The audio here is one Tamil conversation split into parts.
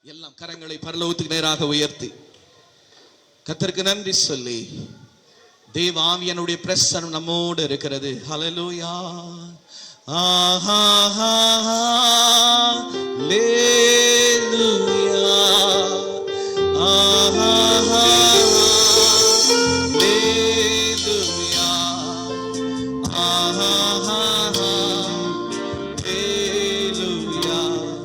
எல்லாம் கரங்களை பரலோகத்துக்கு நேராக உயர்த்தி கர்த்தருக்கு நன்றி சொல்லி தேவ ஆவியானுடைய பிரசன்னம் நம்மோடு இருக்கிறது. ஹல்லேலூயா. ஆஹா ஹல்லேலூயா. ஆஹா ஹல்லேலூயா. ஆஹா ஹல்லேலூயா. ஆஹா ஹல்லேலூயா.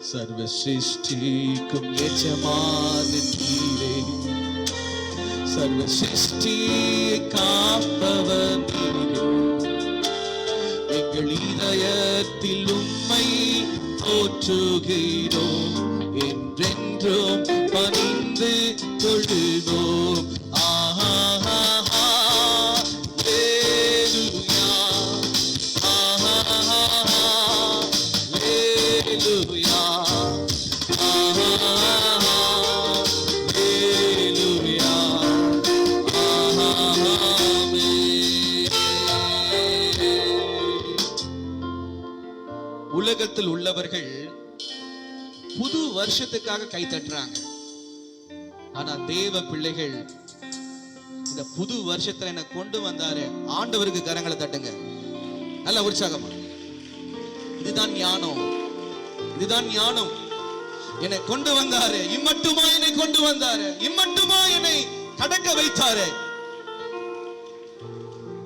சர்வ சிருஷ்டிக்கும் எஜமானன் நீரே, சர்வ சிருஷ்டியை காப்பவர் நீரே. எங்கள் இதயத்தில் உம்மை போற்றுகிறோம், என்றென்றும் பணிந்து தொழுவோம். ஆஹா ஹல்லேலூயா. ஆஹா ஹல்லேலூயா. ஆஹா ஹல்லேலூயா. ஆஹா ஆமென். உலகத்தில் உள்ளவர்கள் புது வருஷத்துக்காக கை தட்டுறாங்க. ஆனா தேவ பிள்ளைகள் இந்த புது வருஷத்துல என்ன கொண்டு வந்தாரு, ஆண்டவருக்கு கரங்களை தட்டுங்க நல்ல உற்சாகமா. இதுதான் ஞானம், இதுதான் ஞானம். என்னை கொண்டு வந்தாரு, இம்மட்டுமா என்னை கொண்டு வந்தாரு, இம்மட்டுமா என்னை கடக்க வைத்தாரு.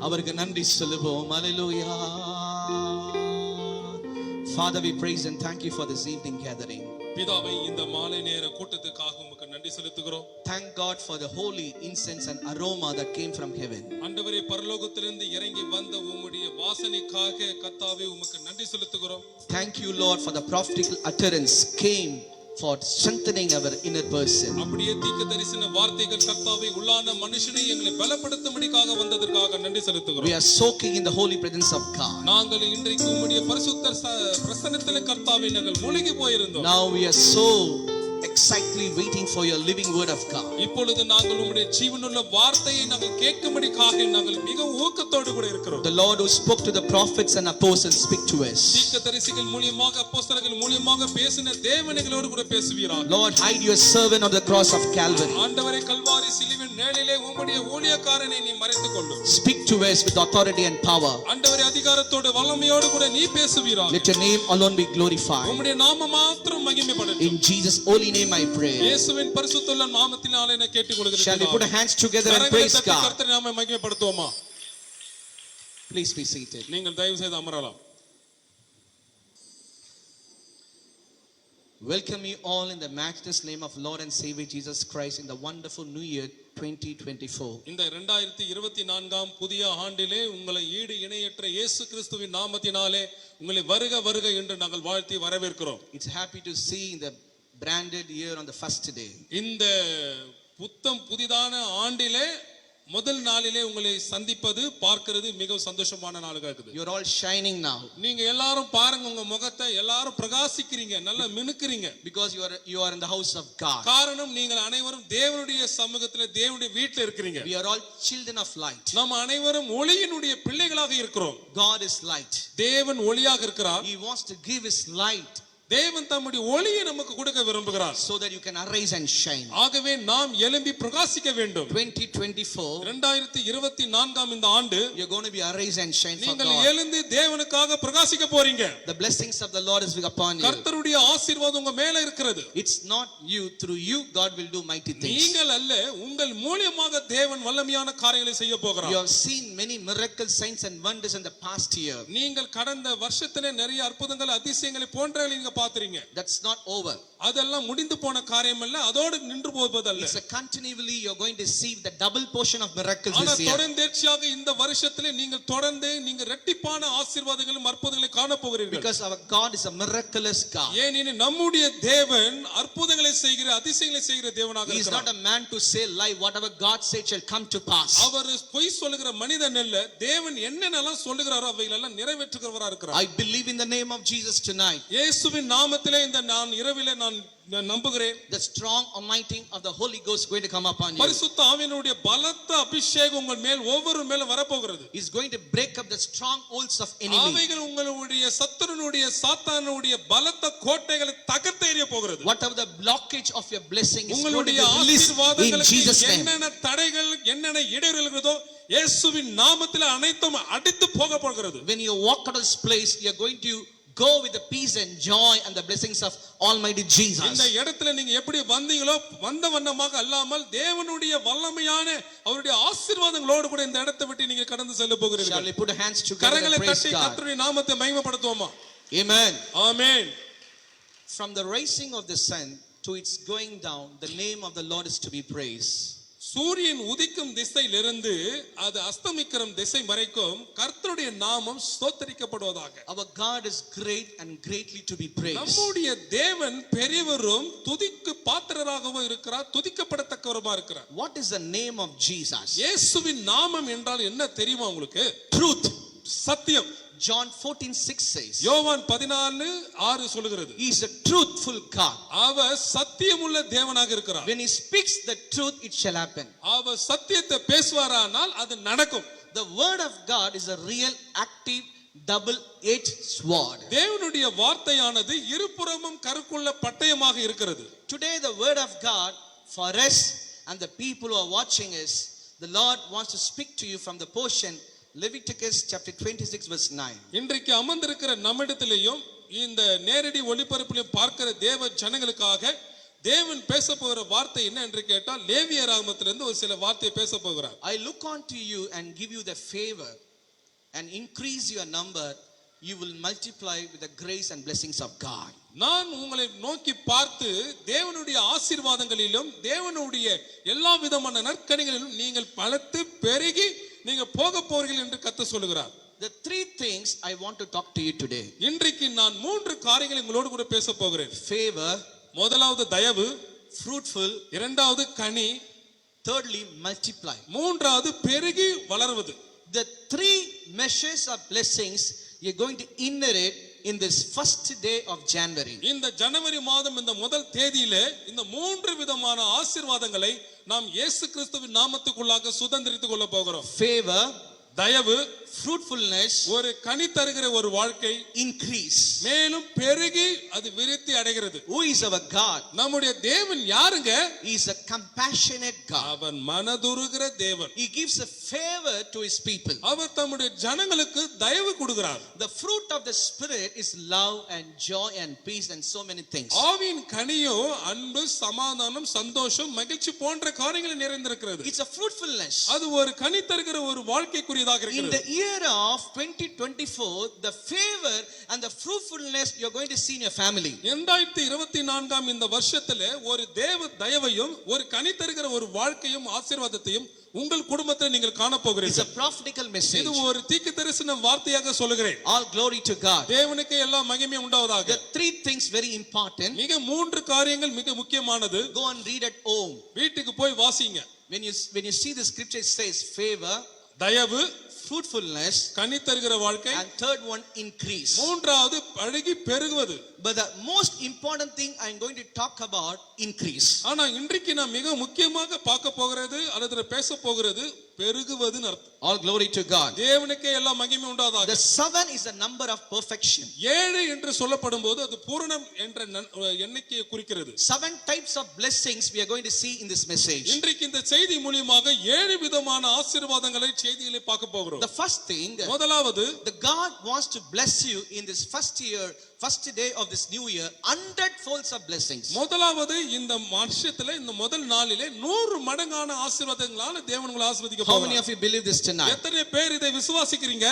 அவருக்கு நன்றி சொல்லுவோம். அல்லேலூயா. Father, we praise and thank you for this evening gathering. பிதாவே, இந்த மாலை நேர கூட்டத்துக்காக உமக்கு நன்றி செலுத்துகிறோம். Thank God for the holy incense and aroma that came from heaven. ஆண்டவரே, பரலோகத்திலிருந்து இறங்கி வந்த உம்முடைய வாசனைக்காக கர்த்தாவே உமக்கு நன்றி செலுத்துகிறோம். Thank you, Lord, for the prophetical utterance came for strengthening our inner person. அப்படியே தீர்க்கதரிசன வார்த்தைகள் கர்த்தாவே உள்ளான மனுஷனை எங்களை பலப்படுத்தும்படிக்காக வந்ததற்காக நன்றி செலுத்துகிறோம். We are soaking in the holy presence of God. நாங்கள் இன்றைக்கு உம்முடைய பரிசுத்த பிரசன்னத்திலே கர்த்தாவே நாங்கள் மூழ்கி போயிருந்தோம். Now we are so excitedly waiting for your living word of God. இப்பொழுது நாங்கள் உம்முடைய ஜீவனுள்ள வார்த்தையை நாங்கள் கேட்கும்படிக்காக நாங்கள் மிகவும் ஊக்கத்தோடு கூட இருக்கிறோம். The Lord who spoke to the prophets and apostles speak to us. தீர்க்கதரிசிகள் மூலமாக அப்போஸ்தலர்கள் மூலமாக பேசின தேவன் எங்களோடு கூட பேசுவீராக. Lord, hide your servant on the cross of Calvary. ஆண்டவரே, கல்வாரி சிலுவையின் நிழலிலே உம்முடைய ஊழியக்காரனை நீ மறைத்துக் கொள்ளும். Speak to us with authority and power. ஆண்டவரே, அதிகாரத்தோடு வல்லமையோடு கூட நீ பேசுவீராக. Let your name alone be glorified. உம்முடைய நாமம் மாத்திரம் மகிமைப்படட்டும். In Jesus' holy name I pray. இயேசுவின் பரிசுத்தமுள்ள நாமத்தினாலே நான் கேட்டுக்கொள்கிறேன். Shall we put our hands together and praise God? கர்த்தருடைய நாமத்தை மகிமைப்படுத்துவோமா? Please be seated. நீங்கள் தயவு செய்து அமரலாம். Welcome you all in the matchless name of Lord and Savior Jesus Christ in the wonderful new year 2024. இந்த 2024ஆம் புதிய ஆண்டிலே உங்களை ஈடு இணையற்ற இயேசு கிறிஸ்துவின் நாமத்தினாலே உங்களை வருக வருக என்று நாங்கள் வாழ்த்தி வரவேற்கிறோம். It's happy to see in the branded year on the first day. இந்த புத்தம் புதிதான ஆண்டிலே முதல் நாளிலே உங்களை சந்திப்பது பார்க்கிறது மிகவும் சந்தோஷமான நாளாக இருக்குது. You're all shining now. நீங்க எல்லாரும் பாருங்க, உங்க முகத்தை எல்லாரும் பிரகாசிக்கிறீங்க, நல்லா மினுக்குறீங்க. Because you are in the house of God. காரணம், நீங்கள் அனைவரும் தேவனுடைய சமூகத்திலே தேவனுடைய வீட்டில் இருக்கிறீங்க. We are all children of light. நாம் அனைவரும் ஒளியினுடைய பிள்ளைகளாக இருக்கிறோம். God is light. தேவன் ஒளியாக இருக்கிறார். He wants to give his light. தேவன் தம்முடைய ஒளியை நமக்கு கொடுக்க விரும்புகிறார். So that you can arise and shine. ஆகவே நாம் எழும்பி பிரகாசிக்க வேண்டும். 2024 2024ஆம் இந்த ஆண்டு you're going to be arise and shine for நீங்கள் God. எழுந்து தேவனுக்காக பிரகாசிக்க போறீங்க. The blessings of the Lord is upon you. கர்த்தருடைய ஆசீர்வாதம் உங்க மேல இருக்கிறது. It's not you, through you God will do mighty things. நீங்கள் அல்ல, உங்கள் மூலமாக தேவன் வல்லமையான காரியங்களை செய்ய போகிறார். You have seen many miracles, signs and wonders in the past year. நீங்கள் கடந்த வருஷத்திலே நிறைய அற்புதங்கள் அதிசயங்களை போன்றவை நீங்க பாக்குறீங்க. That's not over. அதெல்லாம் முடிந்து போன காரியம் அல்ல, அதோடு நின்று போவதல்ல. It's a continually you're going to see the double portion of miracles ஆனா this year. தொடர்ந்தேர்ச்சியாக இந்த வருஷத்திலே நீங்கள் தொடர்ந்து நீங்க இரட்டிப்பான ஆசீர்வாதங்களும் அற்புதங்களை காண போகிறீர்கள். Because our God is a miraculous God. ஏனெனில் நம்முடைய தேவன் அற்புதங்களை செய்கிற அதிசயங்களை செய்கிற தேவனாக He is இருக்கிறார். not a man to say lie. Whatever God said shall come to pass. அவர் பொய் சொல்லுகிற மனிதன் அல்ல. தேவன் என்னென்னலாம் சொல்லுகிறாரோ அவைகளெல்லாம் நிறைவேற்றுகிறவராக இருக்கிறார். I believe in the name of Jesus tonight. இயேசுவின் நாமத்திலே இந்த நான் இரவிலே நான் நம்புகிறேன். The strong anointing of the Holy Ghost is going to come upon you. பரிசுத்த ஆவியினுடைய பலத்த அபிஷேகம் உங்கள் மேல் ஒவ்வொரு மேலும் வரப்போகிறது. He is going to break up the strongholds of enemy. அவைகள் உங்களுடைய சத்துருனுடைய சாத்தானுடைய பலத்த கோட்டைகளை தகர்த்து எறிய போகிறது. Whatever the blockage of your blessing is going to உங்களுடைய be released in ஆசீர்வாதங்களுக்கு Jesus name. என்னென்ன தடைகள் என்னென்ன இடையூறுகள் இருக்கிறதோ இயேசுவின் நாமத்தில் அனைத்தும் அடித்து போக போகிறது. When you walk out of this place, you are going to go with the peace and joy and the blessings of Almighty Jesus. இந்த இடத்துல நீங்க எப்படி வந்தீங்களோ வந்த வண்ணமாக அல்லாமல் தேவனுடைய வல்லமையான அவருடைய ஆசீர்வாதங்களோடு கூட இந்த இடத்தை விட்டு நீங்க கடந்து செல்ல Shall போகிறீர்கள். we put our hands together கரங்களை and praise தட்டி God? கர்த்தருடைய நாமத்தை மகிமைப்படுத்துவோமா? Amen. Amen. From the rising of the sun to its going down, the name of the Lord is to be praised. சூரியன் உதிக்கும் திசையிலிருந்து அது அஸ்தமிக்கிற திசை வரைக்கும் கர்த்தருடைய நாமம் ஸ்தோத்திரிக்கப்படுவதாக. Our God is great and greatly to be praised. நம்முடைய தேவன் பெரியவரும் துதிக்கு பாத்திரராகவும் இருக்கிறார், துதிக்கப்படத்தக்கவருமா இருக்கிறார். What is the name of Jesus? இயேசுவின் நாமம் என்றால் என்ன தெரியுமா உங்களுக்கு? Truth. சத்தியம். John 14:6 says. யோவான் 14:6 சொல்லுகிறது. He is a truthful God. அவர் சத்தியமுள்ள தேவனாக இருக்கிறார். When he speaks the truth, it shall happen. அவர் சத்தியத்தை பேசுவாரானால் அது நடக்கும். The word of God is a real active double-edged sword. தேவனுடைய வார்த்தையானது இருபுறமும் கருக்குள்ள பட்டயமாக இருக்கிறது. Today the word of God for us and the people who are watching us, the Lord wants to speak to you from the portion Leviticus chapter 26 verse 9. இன்றைக்கு அமர்ந்திருக்கிற நம்மிடத்திலேயும் இந்த நேரடி ஒளிபரப்பிலையும் பார்க்கிற தேவ ஜனங்களுக்காக தேவன் பேச போகிற வார்த்தை என்ன என்று கேட்டால் லேவியராகமத்திலிருந்து ஒரு சில வார்த்தையை பேச போகிறார். I look unto you and give you the favor and increase your number, you will multiply with the grace and blessings of God. நான் உங்களை நோக்கி பார்த்து தேவனுடைய ஆசீர்வாதங்களிலும் தேவனுடைய எல்லா விதமான நற்கனிகளிலும் நீங்கள் பலத்து பெருகி நீங்க போக போறீர்கள் என்று கர்த்தர் சொல்லுகிறார். The three things I want to talk to you today. இன்றைக்கு நான் 3 காரியங்களை உங்களோடு கூட பேச போகிறேன். Favor, முதலாவது தயவு, fruitful, இரண்டாவது கனி, thirdly multiply. மூன்றாவது பெருகி வளர்வது. The three measures of blessings you're going to inherit in this first day of January. இந்த ஜனவரி மாதம் இந்த முதல் தேதியிலே இந்த 3 விதமான ஆசீர்வாதங்களை நாம் இயேசு கிறிஸ்துவின் நாமத்துக்குள்ளாக சுதந்திரித்துக் கொள்ள போகிறோம். Favor, தயவு, fruitfulness, ஒரு கனி தருகிற ஒரு வாழ்க்கை, increase. மேலும் பெருகி அது விருத்தி அடைகிறது. Who is our God? நம்முடைய தேவன் யாருங்க? He is a compassionate God. அவன் மனதுருகிற தேவன். He gives a favor to his people. அவர் தம்முடைய ஜனங்களுக்கு தயவு கொடுக்கிறார். The fruit of the spirit is love and joy and peace and so many things. ஆவியின் கனியோ அன்பு, சமாதானம், சந்தோஷம், மகிழ்ச்சி போன்ற காரியங்கள் நிறைந்திருக்கிறது. It's a fruitfulness. அது ஒரு கனி தருகிற ஒரு வாழ்க்கைக்குரியதாக In இருக்கிறது. the year of 2024, the favor and the fruitfulness you're going to see in your family. 2024 இந்த வருஷத்திலே ஒரு தேவ தயவையும் ஒரு கனி தருகிற ஒரு வாழ்க்கையும் ஆசீர்வாதத்தையும் உங்கள் குடும்பத்தில் நீங்கள் காண It's போகிறீர்கள். a prophetical message. இது ஒரு தீர்க்கதரிசன வார்த்தையாக சொல்லுகிறேன். All glory to God. தேவனுக்கு எல்லா மகிமை உண்டாவதாக. The three things very important. மிக 3 காரியங்கள் மிக முக்கியமானது. Go and read at home. வீட்டுக்கு போய் வாசிங்க. When you see the scripture, it says favor, தயவு, fruitfulness, கனி தருகிற வாழ்க்கை, and third one increase. மூன்றாவது பழகி பெருகுவது. But the most important thing I'm going to talk about increase. ஆனா இன்றைக்கு நான் மிக முக்கியமாக பார்க்க போகிறது அல்லது பேச போகிறது பெருகுவதுன்னு அர்த்தம். All glory to God. தேவனுக்கே எல்லா மகிமை உண்டாவதாக. The 7 is a number of perfection. 7 என்று சொல்லப்படும் போது அது பூரணம் என்ற எண்ணிக்கையை குறிக்கிறது. 7 types of blessings we are going to see in this message. இன்றைக்கு இந்த செய்தி மூலமாக 7 விதமான ஆசீர்வாதங்களை செய்திகளை பார்க்க போகிறோம். The first thing, முதலாவது, the God wants to bless you in this first day of this new year, 100 folds of blessings. முதலாவது இந்த வருஷத்துல இந்த முதல் நாளிலே 100 மடங்கான ஆசீர்வாதங்களால தேவன் உங்களை ஆசீர்வதிக்க How போகிறார். many of you believe this tonight? எத்தனை பேர் இதை விசுவாசிக்கிறீங்க?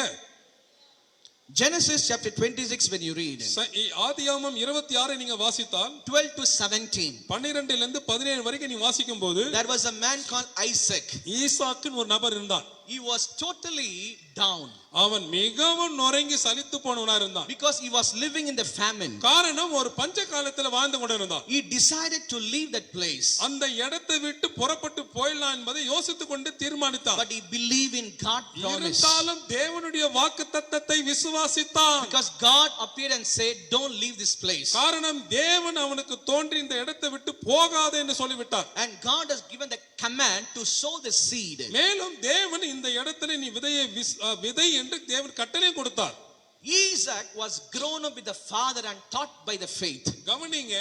Genesis chapter 26 when you read ஆதியாகமம் 26 நீங்க வாசித்தால் 12 to 17, 12 ல இருந்து 17 வரைக்கும் நீ வாசிக்கும் போது there was a man called Isaac. ஈசாக்குன்னு ஒரு நபர் இருந்தான். He was totally down அவன் மிகவும் நொறுங்கி சலித்து போனவனா இருந்தான். because he was living in the famine. காரணம் ஒரு பஞ்ச காலத்துல வாழ்ந்து கொண்டிருந்தான். He decided to leave that place, அந்த இடத்தை விட்டு புறப்பட்டு போயிடலாம் என்பதை யோசித்துக் கொண்டு தீர்மானித்தான். but he believed in God's promise இருந்தாலும் தேவனுடைய வாக்குத்தத்தத்தை விசுவாசித்தான். because God appeared and said, don't leave this place. காரணம் தேவன் அவனுக்கு தோன்றி இந்த இடத்தை விட்டு போகாதே என்று சொல்லிவிட்டார். And God has given the command to sow the seed. மேலும் தேவன் இந்த இடத்துல நீ விதை என்று தேவன் கட்டளை கொடுத்தார். Isaac was grown up with the father and taught by the faith. கவனிங்க,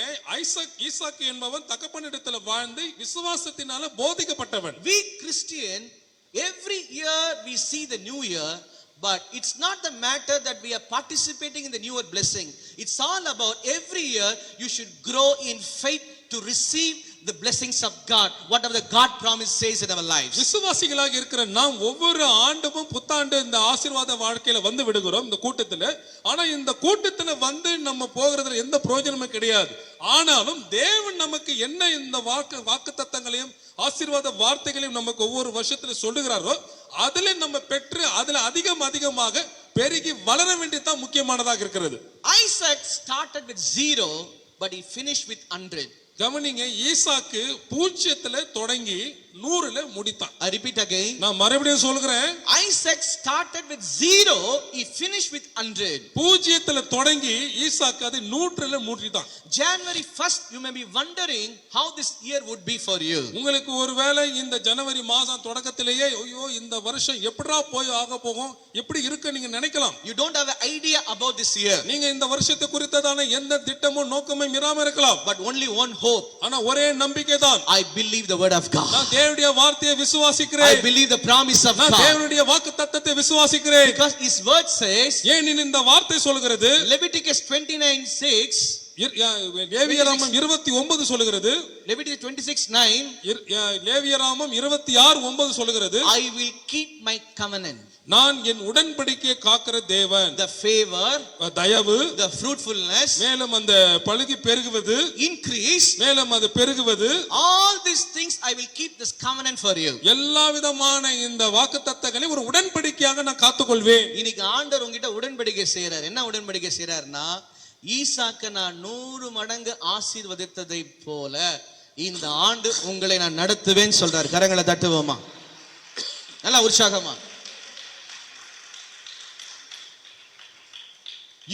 ஈசாக்கு என்பவன் தகப்பனிடத்தில் வாழ்ந்து விசுவாசத்தினால போதிக்கப்பட்டவன். We Christian, every year we see the new year, but it's not the matter that we are participating in the new year blessing. It's all about every year you should grow in faith to receive the blessings of God, whatever the God promise says in our lives. விசுவாசிகளாக இருக்கிற நாம் ஒவ்வொரு ஆண்டும் புத்தாண்டு இந்த ஆசீர்வாத வாழ்க்கையில வந்து விடுகிறோம் இந்த கூட்டத்துல. ஆனா இந்த கூட்டத்துல வந்து நம்ம போகிறதுல எந்த பிரயோஜனமும் கிடையாது. ஆனாலும் தேவன் நமக்கு என்ன இந்த வாக்குத்தத்தங்களையும் ஆசீர்வாத வார்த்தைகளையும் நமக்கு ஒவ்வொரு வருஷத்துல சொல்லுகிறாரோ அதுல நம்ம பெற்று அதுல அதிகமாக பெருகி வளர வேண்டியதுதான் முக்கியமானதாக இருக்கிறது. Isaac started with 0, but he finished with 100. கவனிங்க, ஈசாக்கு 0ல தொடங்கி 100ல முடித்தான். I repeat again. நான் மறுபடியும் சொல்கிறேன். Isaac started with 0, he finished with 100. 0ல தொடங்கி ஈசாக்கு அது 100ல முடித்தான். January 1st, you may be wondering how this year would be for you. உங்களுக்கு ஒருவேளை இந்த ஜனவரி மாதம் தொடக்கத்திலேயே ஐயோ இந்த வருஷம் எப்படிடா போய் ஆக போகும் எப்படி இருக்கு நீங்க நினைக்கலாம். You don't have an idea about this year. நீங்க இந்த வருஷத்தை குறித்ததான எந்த திட்டமும் நோக்கமும் இராம இருக்கலாம். But only one hope. ஆனா ஒரே நம்பிக்கை தான். I believe the word of God. நான் தேவனுடைய வார்த்தையை விசுவாசிக்கிறேன். I believe the promise of God. நான் தேவனுடைய வாக்குத்தத்தத்தை விசுவாசிக்கிறேன். Because his word says, ஏன் இந்த வார்த்தை சொல்கிறது? Leviticus 29:6, லேவியராமம் 29 சொல்கிறது. Leviticus 26:9, லேவியராமம் 26:9 சொல்கிறது. I will keep my covenant. நான் என் உடன்படிக்கையை காக்கிற தேவன். The favor, தயவு, the fruitfulness, மேலும் அந்த பழுகி பெருகுவது, increase, மேலும் அது பெருகுவது, all these things I will keep this covenant for you. எல்லா விதமான இந்த வாக்குத்தத்தங்களை ஒரு உடன்படிக்கையாக நான் காத்துக்கொள்வேன். இன்னைக்கு ஆண்டவர் உங்ககிட்ட உடன்படிக்கை செய்றார். என்ன உடன்படிக்கை செய்றார்னா, ஈசாக்கு நான் 100 மடங்கு ஆசீர்வதித்ததை போல இந்த ஆண்டு உங்களை நான் நடத்துவேன் சொல்றார். கரங்களை தட்டுவோமா, நல்லா உற்சாகமா.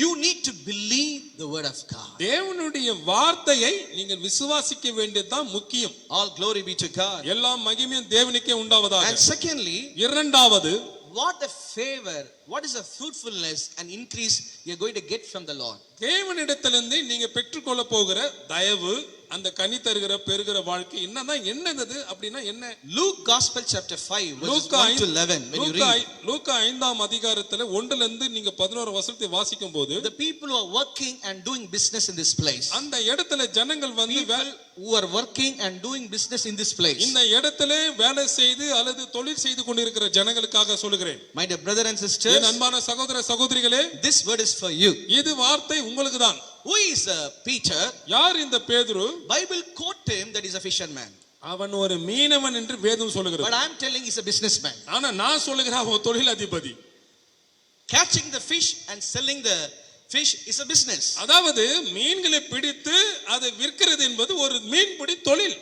You need to believe the word of God. தேவனுடைய வார்த்தையை நீங்கள் விசுவாசிக்க வேண்டியதுதான் முக்கியம். All glory be to God. எல்லா மகிமையும் தேவனுக்கே உண்டாவதாக. And secondly, இரண்டாவது, what the favor, what is the fruitfulness and increase you are going to get from the Lord? தேவனிடத்திலிருந்து நீங்க பெற்றுக்கொள்ள போகிற தயவு, அந்த கனி தருகிற பெருகிற வாழ்க்கை என்னது அப்படின்னா என்ன? Luke Gospel chapter 5 verses 1 to 11 when you read, லூக்கா 5ஆம் அதிகாரத்துல 1ல இருந்து நீங்க 11 வசனத்தை வாசிக்கும்போது, the people who are working and doing business in this place, அந்த இடத்துல ஜனங்கள் வந்து people who are working and doing business in this place, இந்த இடத்துல வேலை செய்து அல்லது தொழில் செய்து கொண்டிருக்கிற ஜனங்களுக்காக சொல்லுகிறேன். my dear brother and sisters, என் அன்பான சகோதர சகோதரிகளே, this word is for you. இது வார்த்தை உங்களுக்கு தான். Who is Peter? யார் இந்த பேதுரு? Bible quote him that is a fisherman, அவன் ஒரு மீனவன் என்று வேதம் சொல்லுகிறது. but I am telling he's a businessman. ஆனா நான் சொல்லுகிறேன் அவன் தொழில் அதிபதி. Catching the fish and selling the fish is a business. அதாவது மீன்களை பிடித்து அதை விற்கிறது என்பது ஒரு மீன்பிடி தொழில்.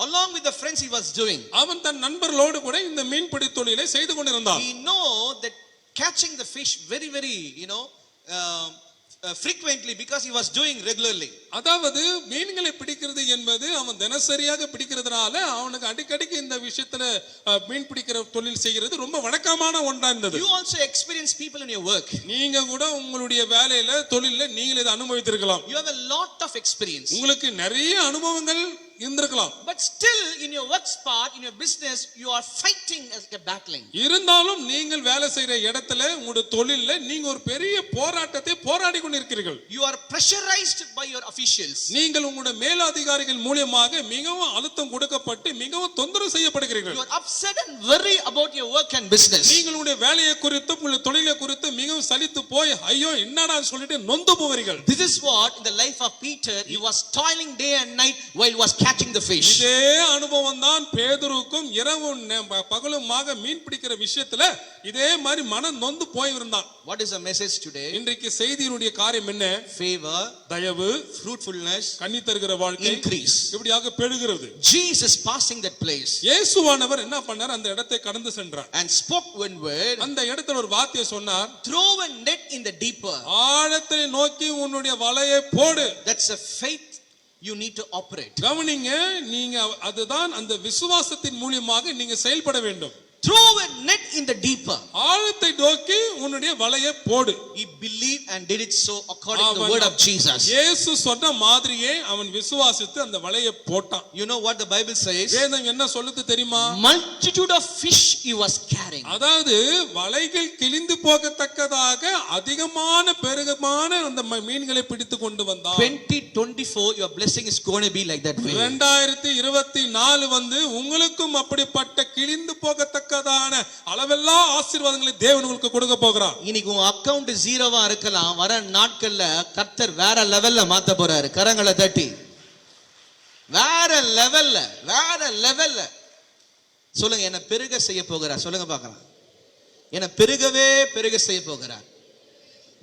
Along with the friends he was doing, அவன் தன் நண்பர்களோடு கூட இந்த மீன்பிடி தொழிலை செய்து கொண்டிருந்தான். he know that catching the fish very frequently because he was doing regularly. அதாவது மீன்களை பிடிக்கிறது என்பது அவன் தினசரியாக பிடிக்கிறதுனால அவனுக்கு அடிக்கடிக்கு இந்த விஷயத்துல மீன் பிடிக்கிற தொழில் செய்கிறது ரொம்ப வழக்கமான ஒன்றா இருந்தது. You also experience people in your work. நீங்க கூட உங்களுடைய வேலையில தொழில்ல நீங்கள் இதை அனுபவித்திருக்கலாம். You have a lot of experience. உங்களுக்கு நிறைய அனுபவங்கள் இருந்திருக்கலாம். But still in your work spot, in your business, you are fighting as a battling. இருந்தாலும் நீங்கள் வேலை செய்யற இடத்துல உங்களுடைய தொழில்ல நீங்க ஒரு பெரிய போராட்டத்தை போராடி கொண்டிருக்கிறீர்கள். You are pressurized by your official officials. நீங்கள் உங்களுடைய மேலதிகாரிகள் மூலமாக மிகவும் அழுத்தம் கொடுக்கப்பட்டு மிகவும் தொந்தரவு செய்யப்படுகிறீர்கள். You are upset and worry about your work and business. நீங்கள் உங்களுடைய வேலையை குறித்து உங்களுடைய தொழிலை குறித்து மிகவும் சலித்து போய் ஐயோ என்னடா சொல்லிட்டு நொந்து போவீர்கள். This is what in the life of Peter, he was toiling day and night while he was catching the fish. இதே அனுபவம் தான் பேதுருவுக்கும் இரவும் பகலுமாக மீன் பிடிக்கிற விஷயத்துல இதே மாதிரி மனம் நொந்து போய் இருந்தான். What is the message today? இன்றைக்கு செய்தியினுடைய காரியம் என்ன? Favor, தயவு, fruitfulness, கனி தருகிற வாழ்க்கை, increase. இப்படியாக பெருகிறது. Jesus passing that place இயேசுவானவர் என்ன பண்ணார்? அந்த இடத்தை கடந்து சென்றார். and spoke one word. அந்த இடத்துல ஒரு வார்த்தையை சொன்னார். Throw a net in the deeper. ஆழத்தை நோக்கி உன்னுடைய வலையை போடு. That's a faith you need to operate. கவனிங்க, நீங்க அதுதான் அந்த விசுவாசத்தின் மூலமாக நீங்க செயல்பட வேண்டும். Throw a net in the deeper. ஆழத்தை நோக்கி உன்னுடைய வலையை போடு. He believed and did it so according to the word of Jesus. இயேசு சொன்ன மாதிரியே அவன் விசுவாசித்து அந்த வலையை போட்டான். You know what the Bible says? வேதம் என்ன சொல்லுது தெரியுமா? Multitude of fish he was carrying. அதாவது வலைகள் கிழிந்து போகத்தக்கதாக அதிகமான பெருகமான அந்த மீன்களை பிடித்து கொண்டு வந்தான். 2024 your blessing is going to be like that way. 2024 வந்து உங்களுக்கும் அப்படிப்பட்ட கிழிந்து போகத்தக்கதான அளவெல்லாம் ஆசீர்வாதங்களை தேவன் உங்களுக்கு கொடுக்க போகிறார். இன்னைக்கு உங்க அக்கவுண்ட் ஜீரோவா இருக்கலாம், வர நாட்கள்ல கர்த்தர் வேற லெவல்ல மாத்த போறாரு. கரங்களை தட்டி வேற லெவல்ல சொல்லுங்க, என்ன பெருக செய்ய போகிறார். சொல்லுங்க பார்க்கலாம், என்ன பெருக செய்ய போகிறார்.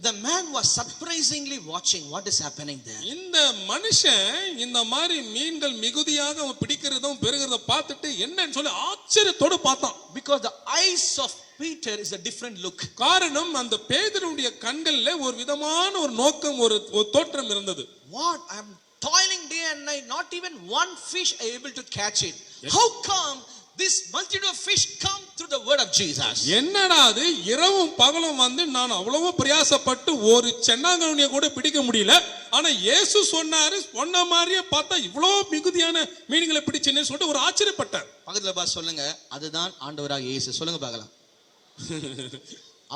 The man was surprisingly watching what is happening there. இந்த மனுஷன் இந்த மாதிரி மீன்கள் மிகுதியாக அவன் பிடிக்கிறதும் பெருகிறத பார்த்துட்டு என்னன்னு சொல்லி ஆச்சரியத்தோடு பார்த்தான். Because the eyes of Peter is a different look. காரணம் அந்த பேதுருவுடைய கண்கள்ல ஒரு விதமான ஒரு நோக்கம், ஒரு தோற்றம் இருந்தது. What? I am toiling day and night, not even one fish I able to catch it. How come this multitude of fish come through the word of Jesus? என்னடா அது, இரவும் பகலும் வந்து நான் அவ்வளவு பிரயாசப்பட்டு ஒரு சென்னாங்கனியை கூட பிடிக்க முடியல, ஆனா இயேசு சொன்னாரு, சொன்ன மாதிரியே பார்த்தா இவ்வளவு மிகுதியான மீன்களை பிடிச்சேன்னு சொல்லிட்டு ஒரு ஆச்சரியப்பட்டார். பக்கத்துல பா சொல்லுங்க, அதுதான் ஆண்டவராக இயேசு. சொல்லுங்க பார்க்கலாம்.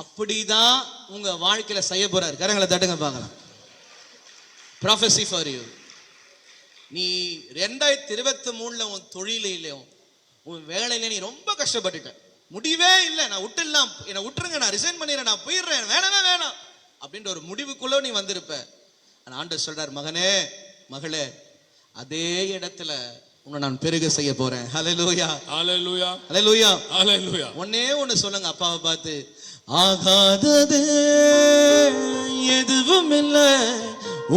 அப்படிதான் உங்க வாழ்க்கையில செய்ய போறாரு. கரங்களை தட்டுங்க பார்க்கலாம். Prophecy for you. நீ 2023ல உன் தொழிலையிலும் உன் வேலையில நீ ரொம்ப கஷ்டப்பட்டுட்ட, முடிவே இல்லை, நான் விட்டுலாம், என்னை விட்டுருங்க, நான் ரிசைன் பண்ணிடுறேன், நான் போயிடுறேன், வேணாம் அப்படின்ற ஒரு முடிவுக்குள்ள நீ வந்திருப்ப. ஆண்டவர் சொல்றார், மகனே மகளே, அதே இடத்துல உன்னை நான் பெருக செய்ய போறேன். ஹல்லேலூயா, ஹல்லேலூயா, ஹல்லேலூயா, ஹல்லேலூயா. ஒண்ணு சொல்லுங்க அப்பாவை பார்த்து, ஆகாதது எதுவும் இல்லை,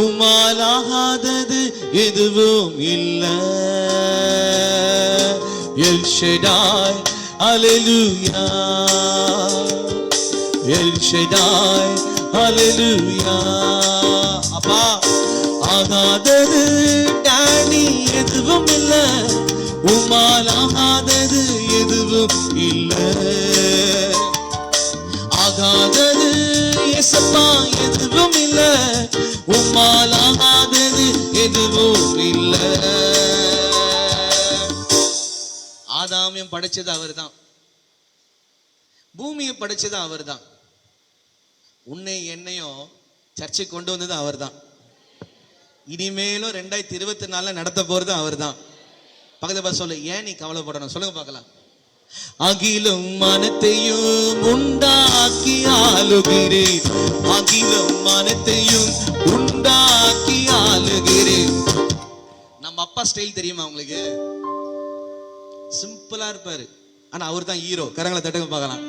உம்மால் ஆகாதது எதுவும் இல்லை. El Shaddai, Hallelujah. El Shaddai, Hallelujah. அப்பா, ஆகாதது டாடி எதுவும் இல்லை, உம்மால் ஆகாதது எதுவும் இல்லை. ஆகாதது இயேசப்பா எதுவும் இல்லை, உம்மால் ஆகாதது எதுவும் இல்லை. ஆதாமியம் படைச்சது அவர்தான், பூமியை படைச்சது அவர்தான், உன்னை என்னையும் சர்ச்சை கொண்டு வந்தது அவர்தான், இனிமேலும் 2024 நடத்த போறது அவர்தான். பக்கத்துல சொல்லு, ஏன் நீ கவலைப்படணும்? சொல்லுங்க பார்க்கலாம். அகிலும் மனத்தையும் உண்டாக்கி ஆளுகிறேன், அகிலும் மனத்தையும் உண்டாக்கி ஆளுகிறேன். நம்ம அப்பா ஸ்டைல் தெரியுமா உங்களுக்கு? சிம்பிளா இருப்பாரு, ஆனா அவர் தான் ஹீரோ. கரங்களை தட்டுங்க பார்க்கலாம்.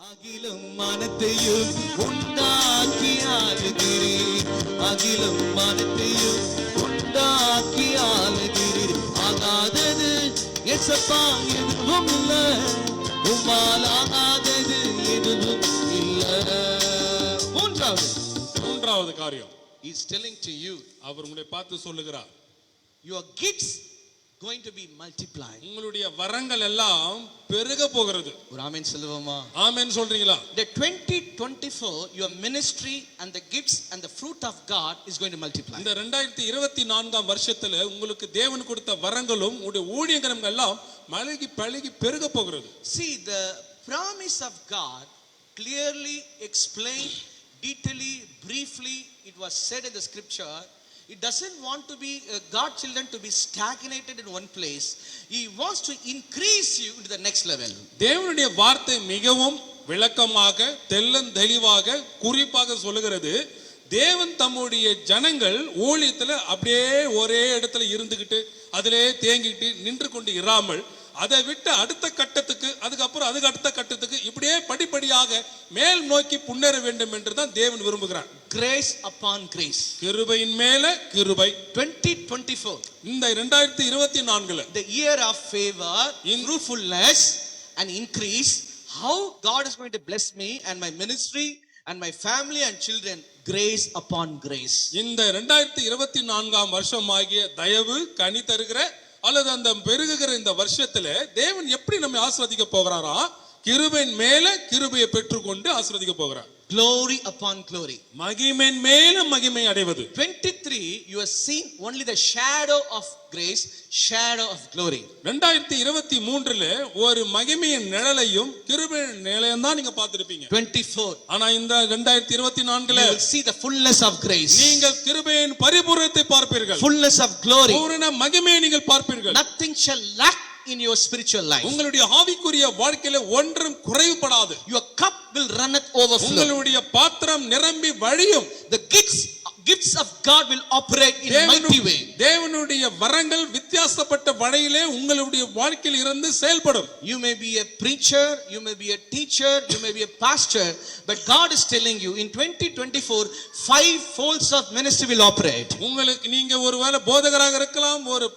அகிலும் மனத்தையும் உண்டாக்கி ஆளுகிறேன், அகிலும் மனத்தையும் உண்டாக்கி ஆளுகிறேன். ஆகாதது இயேசப்பா எதுவும் இல்லை, உம்மால் ஆகாதது எதுவும் இல்லை. மூன்றாவது காரியம், he is telling to you, அவர் உங்களை பார்த்து சொல்லுகிறார், your gifts going to be multiplied. உங்களுடைய வரங்கள் எல்லாம் பெருக போகிறது. ஒரு ஆமென் சொல்லுவோமா? ஆமென் சொல்றீங்களா? The 2024 your ministry and the gifts and the fruit of God is going to multiply. இந்த 2024 வருஷத்துல உங்களுக்கு தேவன் கொடுத்த வரங்களும் உங்களுடைய ஊழியங்களும் எல்லாம் பழகி பெருக போகிறது. See, the promise of God clearly explained, detailedly, briefly, it was said in the scripture, He doesn't want to be God children to be stagnated in one place. He wants to increase you into the next level. தேவனுடைய வார்த்தை மிகவும் விளக்கமாக தெளிவாக குறிப்பாக சொல்லுகிறது, தேவன் தம்முடைய ஜனங்கள் ஊழியத்துல அப்படியே ஒரே இடத்துல இருந்துகிட்டு அதிலே தேங்கிட்டு நின்று கொண்டு இராமல் அதை விட்டு அடுத்த கட்டத்துக்கு அதுக்கப்புறம் அதுக்கு அடுத்த கட்டத்துக்கு இப்படியே படிப்படியாக மேல் நோக்கி முன்னேற வேண்டும் என்று தான் தேவன் விரும்புகிறார். Grace upon grace. கிருபையின் மேல கிருபை. 2024 இந்த 2024 the year of favor, fruitfulness and increase. How God is going to bless me and my ministry and my family and children. Grace upon grace. இந்த 2024 வருஷமாகிய தயவு கனி தருகிற அல்லது அந்த பெருகுகிற இந்த வருஷத்துல தேவன் எப்படி நம்மை ஆசீர்வதிக்க போகிறாரா? கிருபையின் மேல கிருபையை பெற்றுக்கொண்டு ஆசீர்வதிக்க போகிறார். Glory upon glory. மகிமையின் மேல மகிமை அடைவது. 23 you are seeing only the shadow of grace, shadow of glory. 2023ல ஒரு மகிமையின் நிழலையும் கிருபையின் நிழலையும் தான் நீங்க பார்த்திருப்பீங்க. 24 ஆனா இந்த 2024ல you will see the fullness of grace. நீங்கள் கிருபையின் பரிபூரணத்தை பார்ப்பீர்கள். Fullness of glory. பூரண மகிமையை நீங்கள் பார்ப்பீர்கள். Nothing shall lack in your spiritual life. உங்களுடைய ஆவிக்குரிய வாழ்க்கையில ஒன்றும் குறைவுபடாது. Your cup will runneth overflow. உங்களுடைய பாத்திரம் நிரம்பி வழியும். The gifts of God will operate in a mighty way. தேவனுடைய வரங்கள் வித்தியாசப்பட்ட வழியிலே உங்களுடைய வாழ்க்கையில் இருந்து செயல்படும். You may be a preacher, you may be a teacher, you may be a pastor, but God is telling you in 2024 5 folds of ministry will operate. உங்களுக்கு நீங்க ஒருவேளை போதகராக இருக்கலாம், ஒரு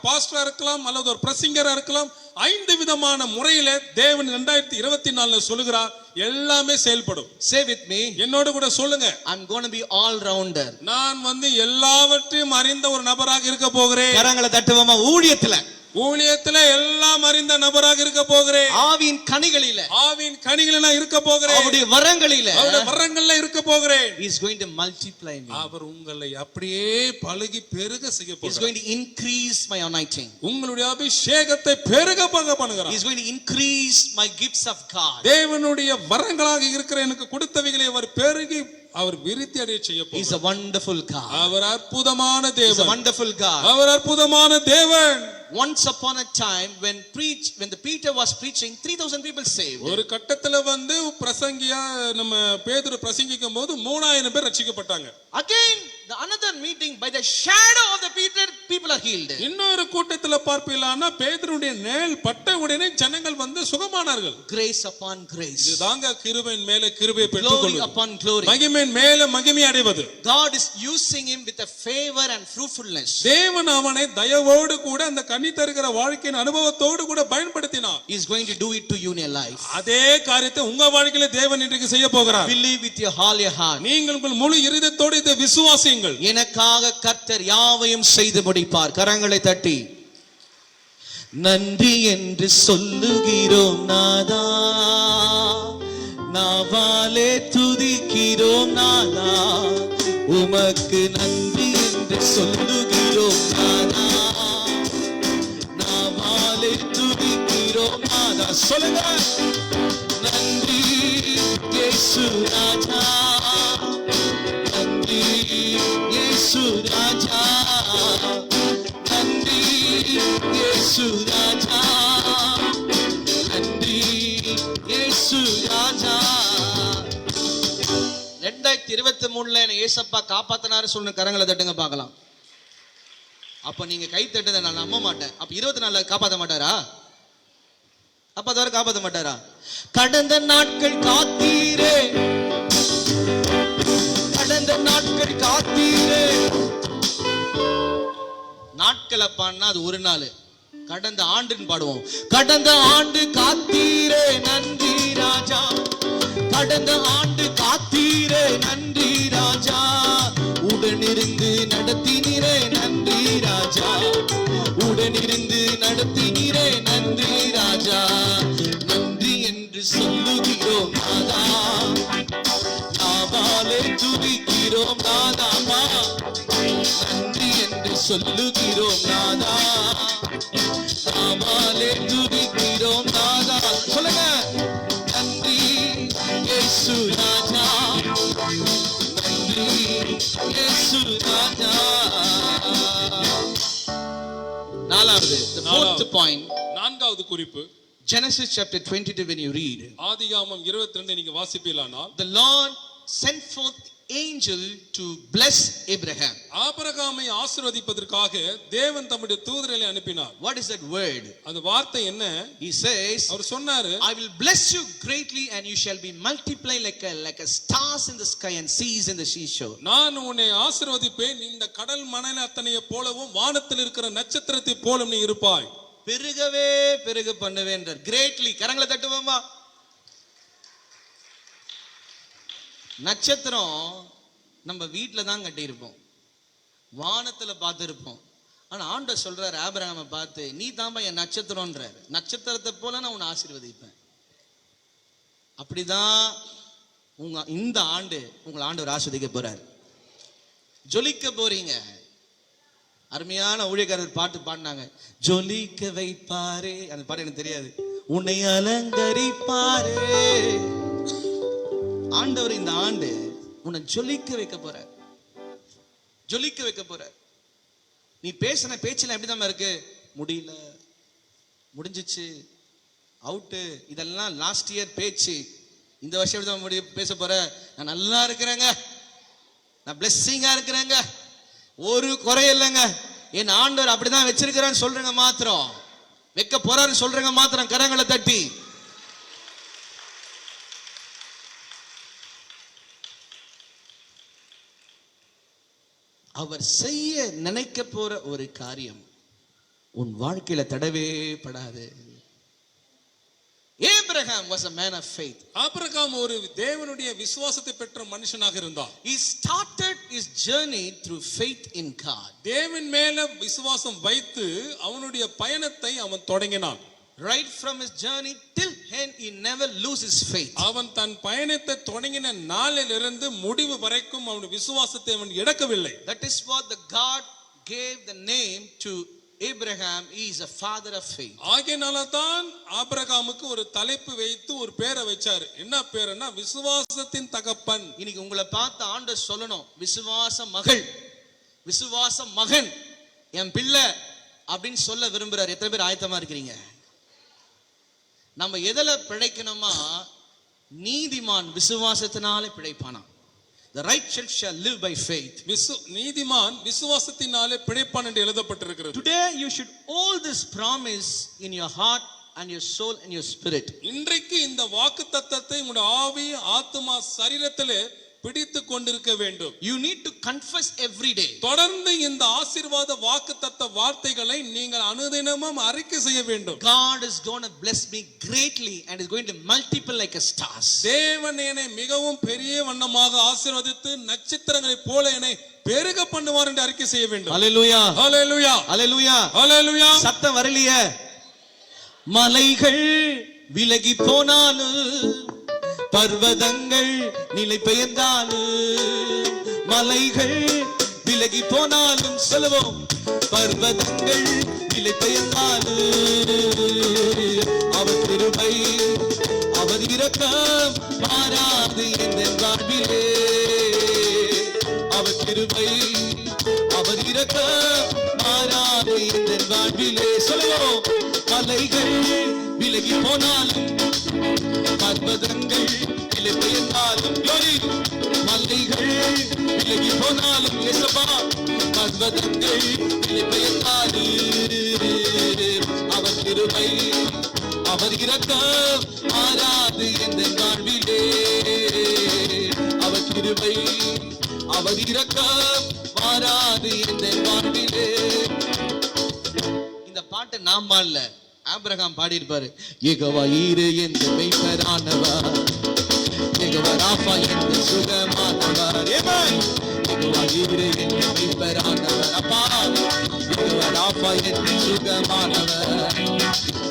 பாஸ்டரா இருக்கலாம், அல்லது ஒரு பிரசங்கரா இருக்கலாம். 5 விதமான முறையில தேவன் 2024ல சொல்லுகிறார், எல்லாமே செயல்படும். Say with me, என்னோட கூட சொல்லுங்க, I'm going to be all rounder. நான் எல்லாவற்றையும் அறிந்த ஒரு நபராக இருக்க போகிறேன். கரங்களை தட்டுவோமா? ஊழியத்துல எல்லாம் அறிந்த நபராக இருக்க போகிறேன். ஆவியின் கனிகளில நான் இருக்க போகிறேன். அவருடைய வரங்கள்ல இருக்க போகிறேன். He is going to multiply me. அவர் உங்களை அப்படியே பலகி பெருக செய்ய போகிறார். He is going to increase my anointing. உங்களுடைய அபிஷேகத்தை பெருக பண்ணுகிறார். He is going to increase my gifts of God. தேவனுடைய வரங்களாக இருக்கிற எனக்கு கொடுத்தவைகளை அவர் பெருகி அவர் விருத்தி அடைய செய்ய போகிறார். He is a wonderful God. அவர் அற்புதமான தேவன். He is a wonderful God. அவர் அற்புதமான தேவன். Once upon a time when the Peter was preaching, 3000 people saved. ஒரு கட்டத்துல பிரசங்கியா நம்ம பேதுரு பிரசங்கிக்கும்போது 3000 பேர் ரட்சிக்கப்பட்டாங்க. Again another meeting, by the shadow of the Peter people are healed. இன்னொரு கூட்டத்துல பார்ப்பீலானா பேதுருடைய நிழல் பட்ட உடனே ஜனங்கள் சுகமானார்கள். Grace upon grace. இதுதாங்க கிருபையின் மேல கிருபையை பெற்றுக்கொள்வது. Glory upon glory. மகிமையின் மேல மகிமை அடைவது. God is using him with a favor and fruitfulness. தேவன் அவனை தயவோடு கூட அந்த கனி தருகிற வாழ்க்கையின் அனுபவத்தோடு கூட பயன்படுத்தினார். He is going to do it to you in your life. அதே காரியத்தை உங்க வாழ்க்கையில தேவன் இன்றைக்கு செய்ய போகிறார். Believe with your whole heart. நீங்கள் உங்கள் முழு இருதயத்தோடு இதை விசுவாசியுங்கள். எனக்காக கர்த்தர் யாவையும் செய்து முடிப்பார். கரங்களை தட்டி நன்றி என்று சொல்லுகிறோம் நாதா, நாவாலே துதிக்கிறோம் நாதா, உமக்கு நன்றி என்று சொல்லுகிறோம் நாதா, நாவாலே துதிக்கிறோம் நாதா. சொல்லுங்க, நன்றி இயேசு ராஜா, நன்றி இயேசு ராஜா, நன்றி இயேசு ராஜா, நன்றி இயேசு ராஜா. 2023ல என்ன ஏசப்பா காப்பாத்தினாரு சொல்லுங்க. கரங்களை தட்டுங்க பார்க்கலாம். அப்ப நீங்க கை தட்டுறத நான் நம்ப மாட்டேன். அப்ப 24ல காப்பாத்த மாட்டாரா? அப்ப அதவரை காப்பாத்த மாட்டாரா? கடந்த நாட்கள் காத்தீரே, கடந்த நாட்கள் காத்தீரே. நாட்களை பாடினா அது ஒரு நாள், கடந்த ஆண்டுன்னு பாடுவோம். கடந்த ஆண்டு காத்தீரே நன்றி ராஜா, கடந்த ஆண்டு காத்தீரே நன்றி ராஜா, உடனிருந்து நடத்தினீரே நன்றி ராஜா, உடனிருந்து நடத்தினீரே நன்றி ராஜா. நன்றி என்று சொல்லுகிறோம் நாதா, நாவாலே துதிக்கிறோம் நாதாமா, நன்றி என்று சொல்லுகிறோம் நாதா, நாவாலே துதிக்கிறோம் நாதா. சொல்லுங்க, நன்றி இயேசு ராஜா, நன்றி இயேசு ராஜா. fourth point, நான்காவது குறிப்பு, Genesis chapter 22, when you read, ஆதியாகமம் 22 நீங்க வாசிப்பீர்களானால், the Lord sent forth angel to bless Abraham. ஆபிரகாமை ஆசீர்வதிப்பதற்காக தேவன் தம்முடைய தூதரை அனுப்பினார். What is that word? அந்த வார்த்தை என்ன? He says, அவர் சொன்னாரு, I will bless you greatly and you shall be multiplied like a stars in the sky and seas in the seashore. நான் உன்னை ஆசீர்வதிப்பேன், இந்த கடல் மணல் அத்தனையை போலவும் வானத்தில் இருக்கிற நட்சத்திரத்தை போலும் நீ இருப்பாய். பெருகவே பெருக பண்ணுவேன்றார். கிரேட்லி, கரங்களை தட்டுவோமா? நட்சத்திரம் நம்ம வீட்டில தான் கட்டியிருப்போம், வானத்துல பார்த்துருப்போம். ஆனா ஆண்டவர் சொல்றாரு ஆபிரகாமை பார்த்து, நீ தான்பா என் நட்சத்திரம்ன்றாரு. நட்சத்திரத்தை போல நான் உன்னை ஆசீர்வதிப்பேன். அப்படிதான் இந்த ஆண்டு உங்களை ஆண்டவர் ஆசீர்வதிக்க போறாரு. ஜொலிக்க போறீங்க. அருமையான ஊழியக்காரர் பாட்டு பாடினாங்க, ஜொலிக்க வைப்பாரே. அந்த பாட்டு எனக்கு தெரியாது. உன்னை அலங்கரிப்பாரே. ஆண்டவர் இந்த ஆண்டு உன்னை ஜொலிக்க வைக்க போற, ஜொலிக்க வைக்க போற. நீ பேசின பேச்சில் எப்படிதான் இருக்கு? முடியல, முடிஞ்சிச்சு, அவுட்டு, இதெல்லாம் லாஸ்ட் இயர் பேச்சு. இந்த வருஷம் எப்படிதான் பேச போற? நான் நல்லா இருக்கிறேங்க, நான் பிளெஸ்ஸிங்கா இருக்கிறேங்க, ஒரு குறை இல்லைங்க, என் ஆண்டவர் அப்படிதான் வச்சிருக்கிறான்னு சொல்றேங்க மாத்திரம், வைக்க போறாருன்னு சொல்றேங்க மாத்திரம், கரங்களை தட்டி. அவர் செய்ய நினைக்க போற ஒரு காரியம் உன் வாழ்க்கையில தடவே படாது. Abraham was a man of faith. Abraham ஒரு தேவனுடைய விசுவாசத்தை பெற்ற மனுஷனாக இருந்தார். He started his journey through faith in God. தேவன் மேல விசுவாசம் வைத்து அவனுடைய பயணத்தை அவன் தொடங்கினான். Right from his journey till end, he never lose his faith. அவன் தன் பயணத்தை தொடங்கின நாளிலிருந்து முடிவு வரைக்கும் அவன் விசுவாசத்தை அவன் இழக்கவில்லை. That is what the God gave the name to Abraham. He is a father of faith. ஆகையால தான் ஆபிரகாமுக்கு ஒரு தலைப்பு வைத்து ஒரு பேரை வச்சாரு. என்ன பேருன்னா விசுவாசத்தின் தகப்பன். இன்னைக்கு உங்களை பார்த்து ஆண்டவர் சொல்லணும், விசுவாச மகள், விசுவாச மகன், என் பிள்ளை அப்படின்னு சொல்ல விரும்புறாரு. எத்தனை பேர் ஆயத்தமா இருக்கிறீங்க? நம்ம எதில பிழைக்கணுமா? நீதிமான் விசுவாசத்தினாலே பிழைப்பானா. The righteous shall live by faith. நீதிமான் விசுவாசத்தினாலே பிழைப்பான் என்று எழுதப்பட்டிருக்கிறது. Today you should hold this promise in your heart and your soul and your spirit. இன்றைக்கு இந்த வாக்குத்தத்தத்தை உங்களுடைய ஆவி, ஆத்துமா, சரீரத்திலே பிடித்து கொண்டிருக்க வேண்டும். You need to confess every day. தொடர்ந்து இந்த ஆசீர்வாத வாக்குத்தத்த வார்த்தைகளை நீங்கள் அனுதினமும் அறிக்கை செய்ய வேண்டும். God is going to bless me greatly and is going to multiply like a stars. தேவன் என்னை மிகவும் பெரிய வண்ணமாக ஆசீர்வதித்து நட்சத்திரங்களைப் போல என்னை பெருக பண்ணுவார் என்று அறிக்கை செய்ய வேண்டும். ஹalleluya, ஹalleluya, ஹalleluya, ஹalleluya. சத்தம் வரலையே. மலைகள் விலகி போனாலும், பர்வதங்கள் நிலை பெயர்ந்தாலும், மலைகள் விலகி போனாலும், சொல்லுவோம், பர்வதங்கள் நிலை பெயர்ந்தாலும், அவர் கிருபை அவர் இரக்கம் மாறாது என் வாழ்விலே. அவர் கிருபை அவர் இரக்கம் மாறாது என் வாழ்விலே. சொல்லுவோம், மலைகள் விலகி போனாலும், பர்வதங்கள் நிலை பெயர்ந்தாலும், மலைகள் விலகி போனாலும், பர்வதங்கள் நிலை பெயர்ந்தாலும், அவர் கிருபை அவர் இரக்கம் மாறாது என் வாழ்விலே. அவர் கிருபை அவர் இரக்கம் மாறாது என் வாழ்விலே. இந்த பாட்டு நாம் பாடல, ஆபிரகாம் பாடி இருப்பாரு. யெகோவா ஈரே என் மெய்ப்பரானவர், யெகோவா ராஃபா என் சுகமானவர். யெகோவா ஈரே என் மெய்ப்பரானவர், அப்பா யெகோவா ராஃபா என் சுகமானவர்.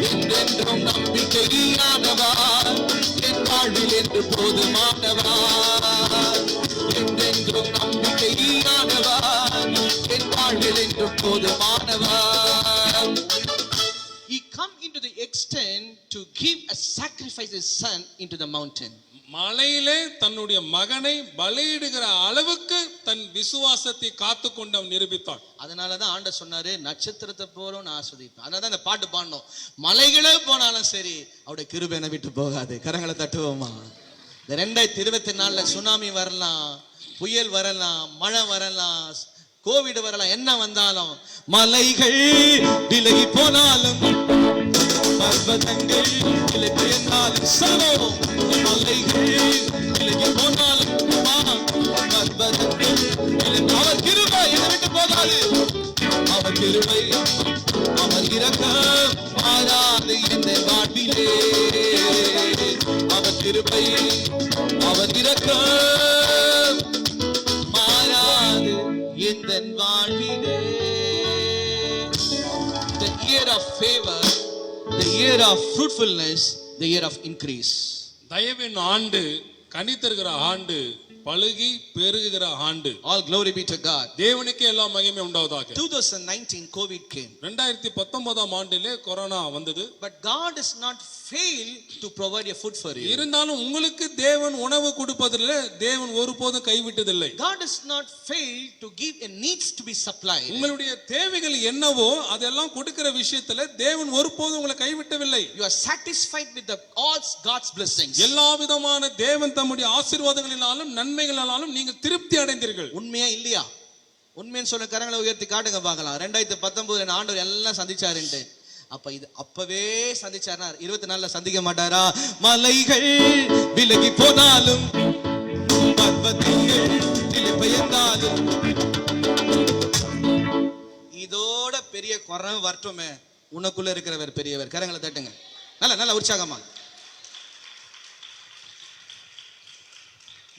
என்றென்றும் நம்பிக்கையானவர், என் வாழ்வில் என்று போதுமானவர். என்றென்றும் நம்பிக்கையானவர், என் வாழ்வில் என்று போதுமானவர். He come into the extent to give a sacrifice his son into the mountain. மலையிலே தன்னுடைய மகனை பலியிடுகிற அளவுக்கு தன் விசுவாசத்தை காத்து கொண்டு அவன் நிரூபித்தான். அதனாலதான் ஆண்டவர் சொன்னாரு, நட்சத்திரத்தை போலும் நான் ஆஸ்வதிப்பேன். அதனாலதான் இந்த பாட்டு பாடணும், மலைகளே போனாலும் சரி அவருடைய கிருபை என்னை விட்டு போகாது. கரங்களை தட்டுவோமா? இந்த 2024 சுனாமி வரலாம், புயல் வரலாம், மழை வரலாம், கோவிட் வரலாம், என்ன வந்தாலும், மலைகள் விலகி போனாலும், பர்வதங்கள் விலை பெயர்ந்தாலும், சலோ மலைகள் விலகி போனாலும், பர்வதங்கள் அவர் கிருபை என்னை விட்டு போகாது. அவர் கிருபை அவர் இரக்கம் மாறாது என்ற வாழ்விலே. அவர் கிருபை அவர் இரக்கம் மாறாது என்ற வாழ்விலே. The year of favor, the year of fruitfulness, the year of increase. தயவின் ஆண்டு, கனி தருகிற ஆண்டு, பழுகி பெருகுகிற ஆண்டு. All glory be to God. தேவனுக்கே எல்லா மகிமை உண்டாவதாக. 2019 COVID came. 2019 ஆண்டிலே கொரோனா வந்தது. But God does not fail to provide a food for you. இருந்தாலும் உங்களுக்கு தேவன் உணவு கொடுப்பதில் தேவன் ஒருபோதும் கைவிட்டதில்லை. God does not fail to give a needs to be supplied. உங்களுடைய தேவைகள் என்னவோ அதெல்லாம் கொடுக்கிற விஷயத்துல தேவன் ஒருபோதும் உங்களை கைவிட்டவில்லை. You are satisfied with the all God's blessings. எல்லா விதமான தேவன் தம்முடைய ஆசீர்வாதங்களினாலும் நன்மைகளினாலும் நீங்கள் திருப்தி அடைந்தீர்கள். உண்மையா இல்லையா? உண்மைன்னு சொன்ன கரங்களை உயர்த்தி காட்டுங்க பார்க்கலாம். 2019 ஆண்டவர் எல்லாம் சந்திச்சாருன்ட்டு. அப்ப இது அப்பவே சந்திச்சாருன்னா 24 சந்திக்க மாட்டாரா? மலைகள் விலகி போனாலும், பர்வதங்கள் விலை பெயர்ந்தாலும், இதோட பெரிய குறை வரட்டுமே, உனக்குள்ள இருக்கிறவர் பெரியவர். கரங்களை தட்டுங்க நல்ல உற்சாகமா.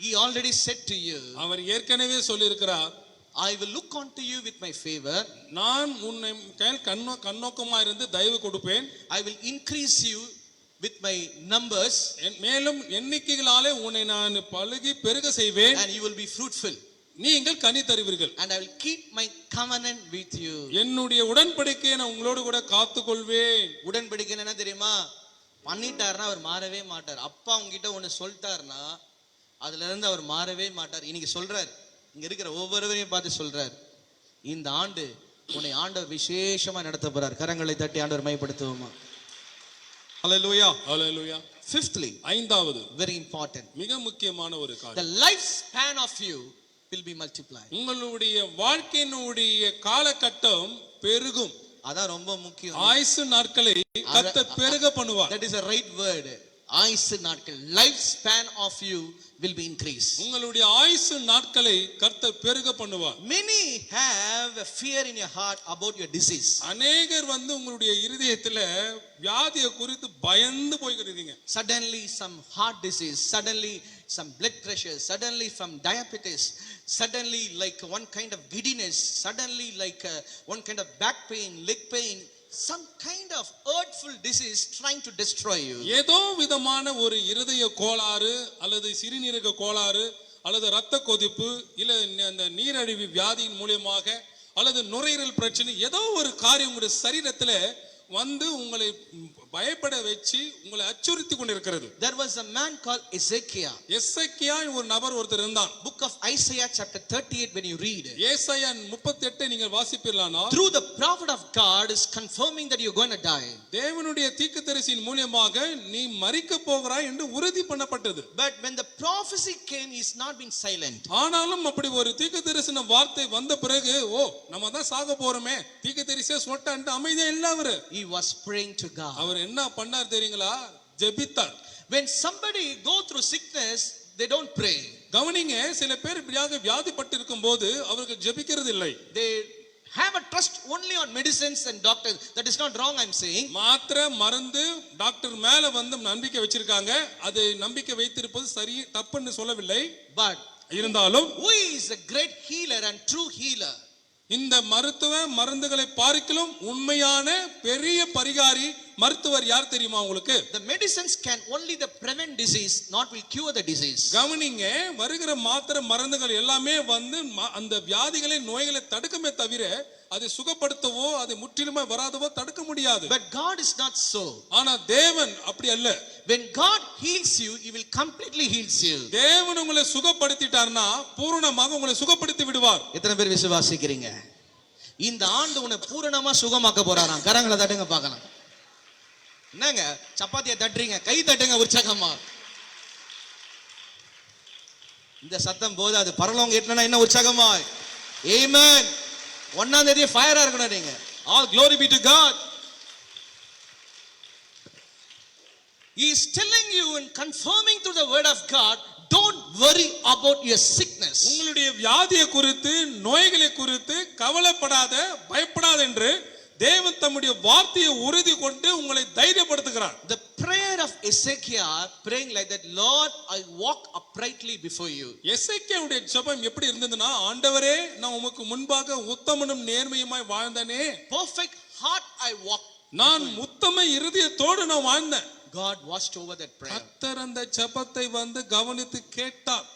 He already said to you, அவர் ஏற்கனவே சொல்லி இருக்கிறார், I will look unto you with my favor. நான் உன்னை கண்ணோக்கமா இருந்து தயவு கொடுப்பேன். I will increase you with my numbers. மேலும் எண்ணிக்கைகளாலே உன்னை நான் பழுகி பெருக செய்வேன். And you will be fruitful. நீங்கள் கனி தருவீர்கள். And I will keep my covenant with you. என்னுடைய உடன்படிக்கையை நான் உங்களோடு கூட காத்துக்கொள்வேன். உடன்படிக்கை என்ன தெரியுமா? பண்ணிட்டாருன்னா அவர் மாறவே மாட்டார். அப்பா உங்ககிட்ட ஒன்னு சொல்லிட்டாருன்னா அதுல இருந்து அவர் மாறவே மாட்டார். இன்னைக்கு சொல்றார், இங்க இருக்கிற ஒவ்வொருவரையும் பார்த்து சொல்றார், இந்த ஆண்டு உன்னை ஆண்டவர் விசேஷமா நடத்த போறார். கரங்களை தட்டி ஆண்டவர் மையப்படுத்துவோமா? Hallelujah. Hallelujah. Fifthly, ஐந்தாவது, very important, மிக முக்கியமான ஒரு காரியம், the lifespan of you will be multiplied. உங்களுடைய வாழ்க்கையினுடைய காலகட்டம் பெருகும். அதான் ரொம்ப முக்கியம். ஆயுசு நாட்களை கர்த்தர் பெருக பண்ணுவார். That is a right word. ஆயுசு நாட்கள், life span of you will be increased. உங்களுடைய ஆயுசு நாட்களை கர்த்தர் பெருக பண்ணுவார். Many have a fear in your heart about your disease. அநேகர் உங்களுடைய இருதயத்துல வியாதியை குறித்து பயந்து போய்க்கிறீங்க. Suddenly some heart disease, suddenly some blood pressure, suddenly from diabetes, suddenly like one kind of giddiness, suddenly like one kind of back pain, leg pain, some kind of hurtful disease trying to destroy you. ஏதோ விதமான ஒரு இருதய கோளாறு அல்லது சிறுநீரக கோளாறு அல்லது இரத்த கொதிப்பு இல்ல அந்த நீரழிவு வியாதியின் மூலமாக அல்லது நுரையீரல் பிரச்சனை, ஏதோ ஒரு காரியம் உங்களுடைய சரீரத்துல உங்களை பயப்பட வச்சு உங்களை அச்சுறுத்தி கொண்டிருக்கிறது. There was a man called Ezekiel. எசேக்கியா ஒரு நபர் ஒருத்தர் இருந்தான். Book of Isaiah chapter 38 when you read, ஏசாயா 38 நீங்கள் வாசிப்பீர்களானால், through the prophet of God is confirming that you're going to die. தேவனுடைய தீர்க்கதரிசியின் மூலமாக நீ மரிக்க போகிறாய் என்று உறுதி பண்ணப்பட்டது. But when the prophecy came, he's not been silent. ஆனாலும் அப்படி ஒரு தீர்க்கதரிசன வார்த்தை வந்த பிறகு, நம்ம தான் சாக போறோமே, தீர்க்கதரிசியே சொல்லிட்டான்ட்டு அமைதியா இல்ல அவரு. He was praying to God. அவர் என்ன பண்ணார் தெரியுங்களா? ஜெபித்தார். When somebody go through sickness, they don't pray. கவனிங்க, சில பேர் வியாதிப்பட்டு இருக்கும்போது அவர்கள் ஜெபிக்கிறது இல்லை. They have a trust only on medicines and doctors. That is not wrong, I'm saying. மாத்திரை மருந்து டாக்டர் மேல நம்பிக்கை வச்சிருக்காங்க. அது நம்பிக்கை வைத்திருப்பது சரி தப்புன்னு சொல்லவில்லை. But இருந்தாலும், who is a great healer and true healer? இந்த மருத்துவ மருந்துகளை பார்க்கிலும் உண்மையான பெரிய பரிகாரி மருத்துவர் யார் தெரியுமா உங்களுக்கு? The medicines can only the prevent disease, not will cure the disease. கவனிங்க, வருகிற மாத்திரை மருந்துகள் எல்லாமே வந்து அந்த வியாதிகளை நோய்களை தடுக்குமே தவிர அதை சுகப்படுத்தவோ அதை முற்றிலுமே வராதவோ தடுக்க முடியாது. But God is not so. ஆனா தேவன் அப்படி அல்ல. When God heals you, he will completely heals you. தேவன் உங்களை சுகப்படுத்திட்டார்னா பூரணமாக உங்களை சுகப்படுத்தி விடுவார். எத்தனை பேர் விசுவாசிக்கிறீங்க? இந்த ஆண்டு உன்னை பூரணமா சுகமாக்க போறாராம். கரங்களை தட்டுங்க பார்க்கலாம். என்னங்க சப்பாத்தியை தட்டுறீங்க? கை தட்டுங்க உற்சாகமா. இந்த சத்தம் போதாது, பரலோகம் எட்டனா என்ன உற்சாகமா? ஆமென். ஒன்னாம் தேதி ஃபயரா இருக்கணும் நீங்க. All glory be to God. He is telling you and confirming through the word of God, don't worry about your sickness. உங்களுடைய வியாதியை குறித்து நோய்களை குறித்து கவலைப்படாத, பயப்படாத என்று தேவன் தம்முடைய வார்த்தையை உறுதி கொண்டு உங்களை தைரியப்படுத்துகிறார். The prayer of Ezekiel praying like that, Lord, I walk uprightly before you. எசேக்கியாவுடைய ஜெபம் எப்படி இருந்ததுன்னா, ஆண்டவரே நான் உமக்கு முன்பாக உத்தமனும் நேர்மையுமாய் வாழ்ந்தனே. Perfect heart I walk. நான் உத்தம இருதயத்தோடு நான் வாழ்ந்தேன். God watched over that prayer. கர்த்தர் அந்த ஜெபத்தை வந்து கவனித்து கேட்டார்.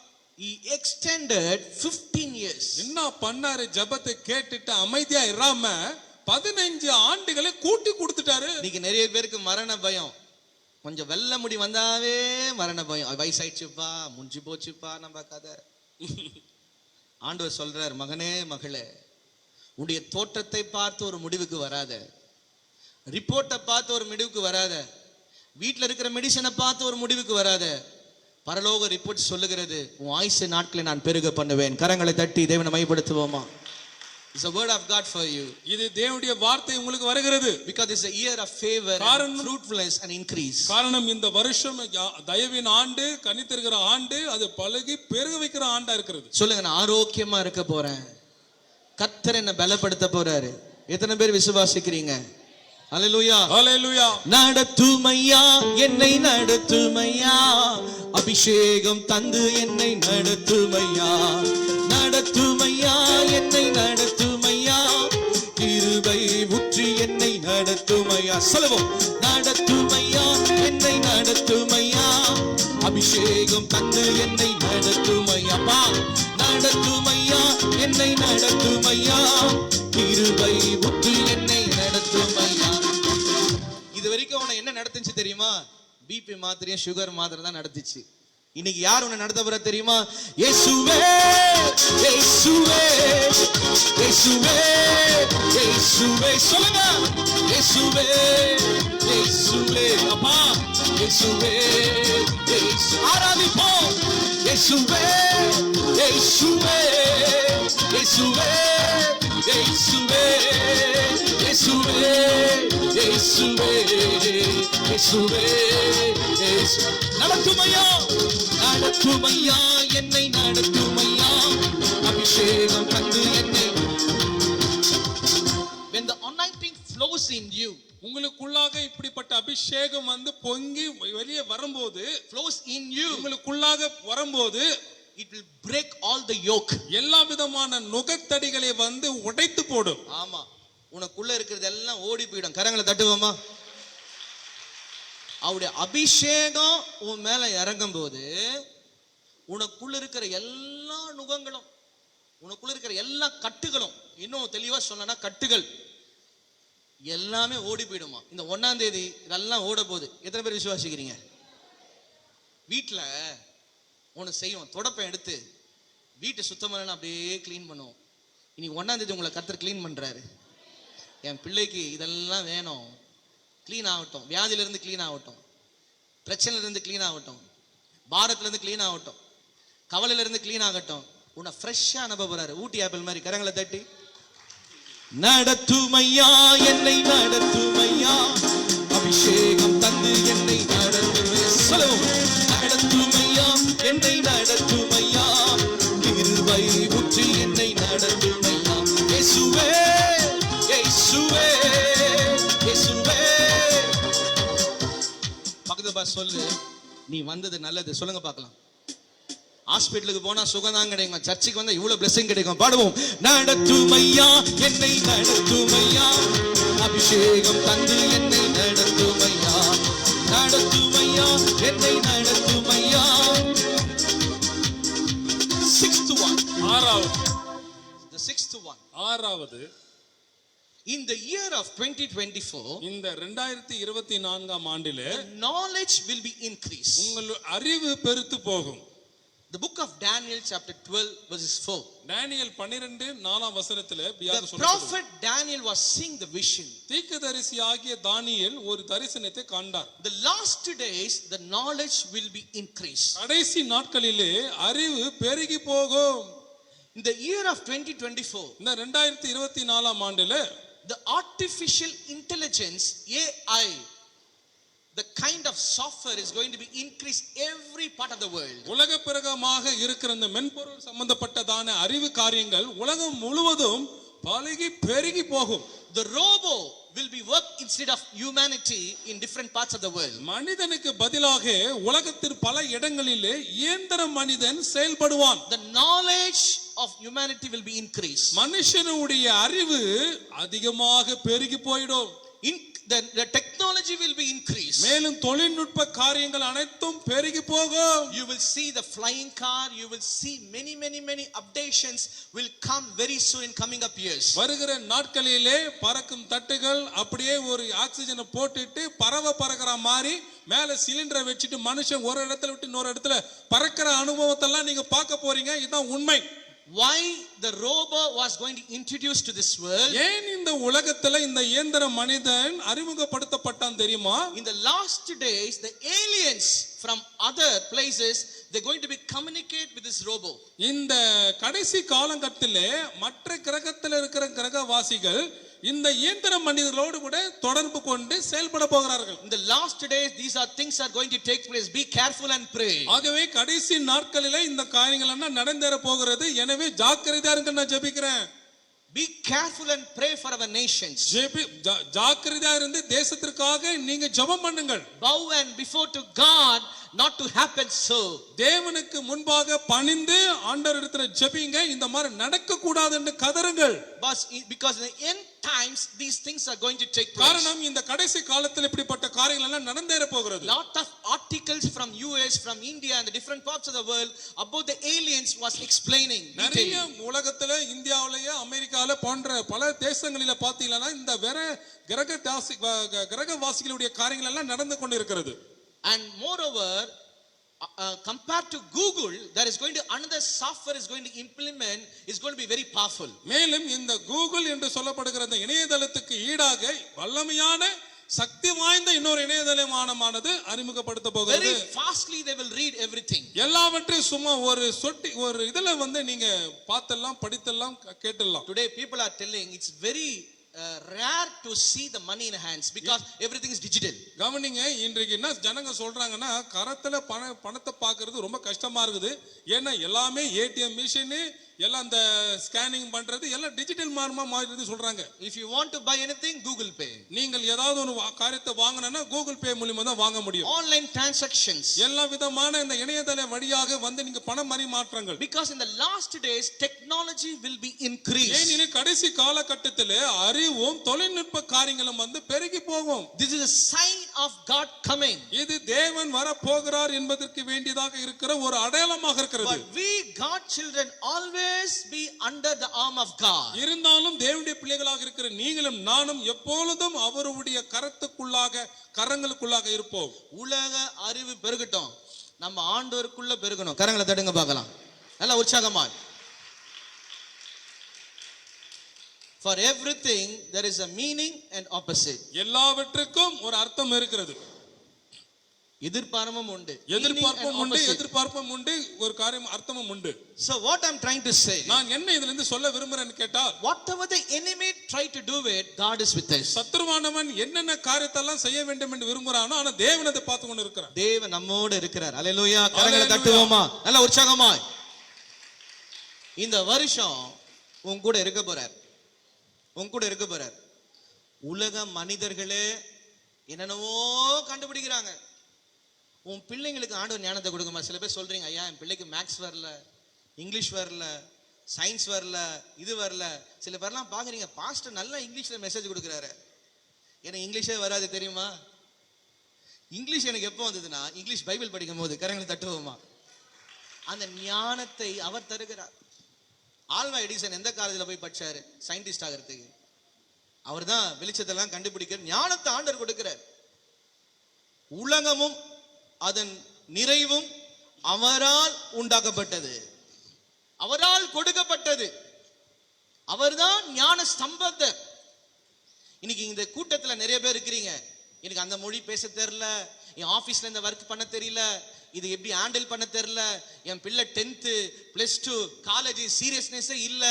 He extended 15 years. என்ன பண்ணாரு? ஜெபத்தை கேட்டுட்டு அமைதியா இராம 15 ஆண்டுகளை கூட்டி கொடுத்துட்டாரு. இன்னைக்கு நிறைய பேருக்கு மரண பயம். கொஞ்சம் வெள்ள முடி வந்தாவே மரண பயம். வயசாயிடுச்சுப்பா, முடிஞ்சு போச்சுப்பா நம்ம கதை. ஆண்டவர் சொல்றார், மகனே மகளே, உன்னுடைய தோற்றத்தை பார்த்து ஒரு முடிவுக்கு வராத, ரிப்போர்ட்டை பார்த்து ஒரு முடிவுக்கு வராத, வீட்டில் இருக்கிற மெடிசனை பார்த்து ஒரு முடிவுக்கு வராத. பரலோக ரிப்போர்ட் சொல்லுகிறது, உன் ஆயுசு நாட்களை நான் பெருக பண்ணுவேன். கரங்களை தட்டி தேவனை மைப்படுத்துவோமா? It's a word of God for you. இது தேவனுடைய வார்த்தை உங்களுக்கு வருகிறது. Because it's a year of favor and fruitfulness and increase. காரணம் இந்த வருஷம் தயவின் ஆண்டு, கனிதருகிற ஆண்டு, அது பலகி பெருக வைக்கிற ஆண்டா இருக்கிறது. சொல்லுங்க, நான் ஆரோக்கியமா இருக்க போறேன். கர்த்தர் என்ன பலப்படுத்த போறாரு. எத்தனை பேர் விசுவாசிக்கிறீங்க? ஹல்லேலூயா, ஹல்லேலூயா. நடத்துமையா, என்னை நடத்துமையா, அபிஷேகம் தந்து என்னை நடத்துமையா, நடத்துமையா, என்னை நடத்துமையா, கிருபை ஊற்றி என்னை நடத்துமையா. சொல்லுவோம், நடத்துமையா, என்னை நடத்துமையா, அபிஷேகம் தந்து என்னை நடத்துமையா, நடத்துமையா, என்னை நடத்துமையா, கிருபை ஊற்றி என்னை நடத்துமையா. இது வரைக்கும் உன்னை என்ன நடத்துச்சு தெரியுமா? பிபி மாத்திரையும் சுகர் மாத்திரை தான் நடத்துச்சு. இன்னைக்கு யார் உன்னை நடத்த போற தெரியுமா? இயேசுவே, இயேசுவே, இயேசுவே, இயேசுவே. சொல்லுங்க, இயேசுவே, இயேசுவே. அப்பா, இயேசுவே, இயேசு. ஆராதிப்போம். இயேசுவே, இயேசுவே, இயேசுவே, இயேசுவே, இயேசுவே, இயேசுவே, இயேசுவே, இயேசு. நடத்துமையா, நடத்துமையா, என்னை நடத்துமையா, அபிஷேகம் தந்து என்னை. When the anointing flows in you, உங்களுக்குள்ளாக இப்படிப்பட்ட அபிஷேகம் வந்து பொங்கி வெளியே வரும்போது, flows in you, உங்களுக்குள்ளாக வரும்போது, it will break all the yoke. எல்லா விதமான நுகத்தடிகளை வந்து உடைத்து போடும். ஆமா, உனக்குள்ள இருக்கிறது எல்லாம் ஓடி போயிடும். கரங்களை தட்டுவோமா? அவருடைய அபிஷேகம் உன் மேல இறங்கும் போது உனக்குள்ள இருக்கிற எல்லா நுகங்களும், உனக்குள்ள இருக்கிற எல்லா கட்டுகளும், இன்னும் தெளிவா சொன்னா கட்டுகள் எல்லாமே ஓடி போயிடுமா. இந்த 1ஆம் தேதி இதெல்லாம் ஓட போகுது. எத்தனை பேர் விசுவாசிக்கிறீங்க? வீட்டுல ஒண்ணு செய்வோம், தொடப்பம் எடுத்து வீட்டை சுத்தம் பண்ண அப்படியே கிளீன் பண்ணுவோம். இன்னைக்கு 1ஆம் தேதி உங்களை கர்த்தர் கிளீன் பண்றாரு. என் பிள்ளைக்கு இதெல்லாம் வேணும், கிளீன் ஆகட்டும், வியாதியில இருந்து கிளீன் ஆகட்டும், பிரச்சனையில இருந்து கிளீன் ஆகட்டும், பாரத்துல இருந்து கிளீன் ஆகட்டும், கவலையில இருந்து கிளீன் ஆகட்டும். உன்னை ஃப்ரெஷ்ஷா அனுப்ப போறாரு, ஊட்டி ஆப்பிள் மாதிரி. கரங்களை தட்டி, நடத்துமையா, என்னை நடத்துமையா, அபிஷேகம் தந்து என்னை நடத்துமையா. சொல்லுவோம், நடத்துமையா, என்னை நடத்துமையா, கிருபை ஊற்றி என்னை நடத்துமையா. இயேசுவே, இயேசுவே, இயேசுவே. பக்கத்து பாஸ் சொல்லு, நீ வந்தது நல்லது. சொல்லுங்க பார்க்கலாம். ஹாஸ்பிட்டலுக்கு போனா சுகம் தான் கிடைக்கும், சர்ச்சுக்கு வந்தா இவ்வளவு பிளெஸிங் கிடைக்கும். பாடுவோம், நடத்துமையா, என்னை நடத்துமையா, அபிஷேகம் தந்து என்னை நடத்தும். ஐயா என்னை நடத்தும் ஐயா. Sixth one. ஆறாவது. The sixth one. ஆறாவது. In the year of 2024, இந்த 2024ஆம் ஆண்டிலே knowledge will be increased. உங்கள் அறிவு பெருத்து போகும். The book of Daniel chapter 12 verses 4. Daniel 12:4 வசனத்திலே The prophet Daniel was seeing the vision. தீர்க்கதரிசியாகிய தானியேல் ஒரு தரிசனத்தை கண்டார். The last days the knowledge will be increased. கடைசி நாட்களிலே அறிவு பெருகி போகும். In the year of 2024, இந்த 2024ஆம் ஆண்டிலே the artificial intelligence AI, the kind of software is going to be increased every part of the world. உலக பிரகமாக இருக்கிற இந்த மென்பொருள் சம்பந்தப்பட்டதான அறிவு காரியங்கள் உலகம் முழுவதும் பலகி பெருகி போகும். The robo will be work instead of humanity in different parts of the world. மனிதனுக்கு பதிலாக உலகத்தின் பல இடங்களிலே இயந்திர மனிதன் செயல்படுவான். The knowledge of humanity will be increased. மனுஷனுடைய அறிவு அதிகமாக பெருகி போயிடும். The technology will be increased. மேலும் தொழில்நுட்ப காரியங்கள் அனைத்தும் பெருகி போகும். You will see the flying car, you will see many updations will come very soon in coming up years. வருகிற நாட்களிலே பறக்கும் தட்டுகள் அப்படியே ஒரு ஆக்சிஜனை போட்டுட்டு பறக்கிற மாதிரி மேல சிலிண்டரை வச்சுட்டு மனுஷன் ஒரு இடத்துல விட்டு இன்னொரு இடத்துல பறக்கிற அனுபவத்தெல்லாம் நீங்க பார்க்க போறீங்க. இதுதான் உண்மை. Why the robo was going to introduce to this world? ஏன் இந்த உலகத்துல இந்த இயந்திர மனிதன் அறிமுகப்படுத்தப்பட்டான் தெரியுமா? In the last days the aliens from other places they're going to be communicate with this robo. இந்த கடைசி காலகட்டத்திலே மற்ற கிரகத்தில் இருக்கிற கிரகவாசிகள் இந்த இயந்திர மனிதர்களோடு கூட தொடர்பு கொண்டு செயல்பட போகிறார்கள். In the last days these are things are going to take place. Be careful and pray. ஆகவே கடைசி நாட்களிலே இந்த காரியங்கள் எல்லாம் நடந்தேற போகிறது. எனவே ஜாக்கிரதையா இருங்க நான் ஜெபிக்கிறேன். Be careful and pray for our nations. ஜாக்கிரதையா இருந்து தேசத்திற்காக நீங்க ஜெபம் பண்ணுங்கள். Bow and before to God not to happen so. தேவனுக்கு முன்பாக பணிந்து ஆண்டவரிடத்துல ஜெபிங்க. இந்த மாதிரி நடக்க கூடாது என்று கதறுங்கள். Because in the end times these things are going to take place. காரணம் இந்த கடைசி காலத்தில் இப்படிப்பட்ட காரியங்கள் எல்லாம் நடந்தேற போகிறது. Lot of articles from US, from India and the different parts of the world about the aliens was explaining. நிறைய உலகத்துல இந்தியாவிலேயே அமெரிக்கால போன்ற பல தேசங்களில பாத்தீங்கன்னா இந்த வேற கிரகவாசிகளுடைய காரியங்கள் எல்லாம் நடந்து கொண்டிருக்கிறது. And moreover, compared to Google, there is going to another software is going to implement is going to be very powerful. மேலும் இந்த கூகுள் என்று சொல்லப்படுகிற இந்த இணையதளத்துக்கு ஈடாக வல்லமையான சக்தி வாய்ந்த இன்னொரு இணையதளமானது அறிமுகப்படுத்த போகிறது. Very fastly they will read everything. எல்லாவற்றையும் சும்மா ஒரு இதுல நீங்க பார்த்தெல்லாம் படித்தெல்லாம் கேட்டெல்லாம். Today people are telling it's very rare to see the money in hands because everything is digital. கவனிங்க, இன்றைக்கு என்ன ஜனங்க சொல்றாங்கன்னா கரத்துல பணத்தை பார்க்கிறது ரொம்ப கஷ்டமா இருக்குது. ஏன்னா எல்லாமே ஏடிஎம் மிஷின் எல்லாம் அந்த ஸ்கேனிங் பண்றது எல்லாம் டிஜிட்டல் மாறிடுது சொல்றாங்க. If you want to buy anything, Google Pay. நீங்கள் ஏதாவது ஒரு காரியத்தை வாங்கணும்னா கூகுள் பே மூலமா தான் வாங்க முடியும். Online transactions. எல்லா விதமான இந்த இணையதள வழியாக நீங்க பணம் பரிமாற்றங்கள். Because in the last days technology will be increased. ஏனெனில் கடைசி காலகட்டத்திலே அறிவும் தொழில்நுட்ப காரியங்களும் பெருகி போகும். This is a sign of God coming. இது தேவன் வர போகிறார் என்பதற்கு வேண்டியதாக இருக்கிற ஒரு அடையாளமாக இருக்கிறது. But we God children always be under the arm of God. இருந்தாலும் தேவனுடைய பிள்ளைகளாக இருக்கிற நீங்களும் நானும் எப்பொழுதும் அவருடைய கரங்களுக்குள்ளாக இருப்போம். உலக அறிவு பெருகட்டும், நம்ம ஆண்டவருக்குள்ள பெருகணும். கரங்களை தட்டுங்க பார்க்கலாம். நல்ல உற்சாகமா. For everything there is a meaning and opposite. எல்லாவற்றுக்கும் ஒரு அர்த்தம் இருக்கிறது. எதிர்பார்ப்பும் உண்டு, எதிர்பார்ப்பும் உண்டு, ஒரு காரியம் அர்த்தமும் உண்டு. So what I'm trying to say, நான் என்ன இதில இருந்து சொல்ல விரும்புறேன்னு கேட்டா, whatever the enemy try to do it, God is with us. சத்துருவானவன் என்னென்ன காரியத்தை எல்லாம் செய்ய வேண்டும் என்று விரும்புறானோ ஆனா தேவன் அதை பார்த்து கொண்டு இருக்கிறார். தேவன் நம்மோடு இருக்கிறார். அல்லேலூயா. கரங்களை தட்டுவோமா நல்ல உற்சாகமா. இந்த வருஷம் உன் கூட இருக்க போறார். உலக மனிதர்களே என்னென்னவோ கண்டுபிடிக்கிறாங்க. உன் பிள்ளைங்களுக்கு ஆண்டவர் ஞானத்தை கொடுக்குமா? சில பேர் சொல்றீங்க, ஐயா என் பிள்ளைக்கு மேக்ஸ் வரல, இங்கிலீஷ் வரல, சயின்ஸ் வரல, இது வரல. சில பேர்லாம் பாக்குறீங்க, பாஸ்டர் நல்லா இங்கிலீஷ்ல மெசேஜ் கொடுக்குறாரு, எனக்கு இங்கிலீஷே வராது தெரியுமா? இங்கிலீஷ் எனக்கு எப்போ வந்ததுன்னா இங்கிலீஷ் பைபிள் படிக்கும் போது கரங்களை தட்டுவோமா. அந்த ஞானத்தை அவர் தருகிறார். ஆல்வா எடிசன் எந்த காலேஜில் போய் படிச்சாரு சயின்டிஸ்ட் ஆகிறதுக்கு? அவர் தான் வெளிச்சத்தெல்லாம் கண்டுபிடிக்கிற ஞானத்தை ஆண்டவர் கொடுக்கிறார். உலகமும் அதன் நிறைவும் அவரால் உண்டாக்கப்பட்டது, அவரால் கொடுக்கப்பட்டது. அவர்தான் ஞான ஸ்தம்பத்தர். இன்னைக்கு இந்த கூட்டத்துல நிறைய பேர் இருக்கிறீங்க, எனக்கு அந்த மொழி பேச தெரியல, என் ஆபீஸ்ல இந்த ஒர்க் பண்ண தெரியல, இது எப்படி ஹேண்டில் பண்ண தெரியல, என் பிள்ளை 10th +2 காலேஜ் சீரியஸ்னஸே இல்ல,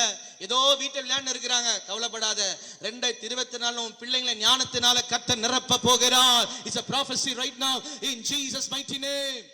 ஏதோ வீட்டை விளையாண்டு இருக்கிறாங்க. கவலைப்படாத, 2024 உன் பிள்ளைங்களை ஞானத்தினால கர்த்தர் நிரப்ப போகிறார். It's a prophecy right now in Jesus mighty name.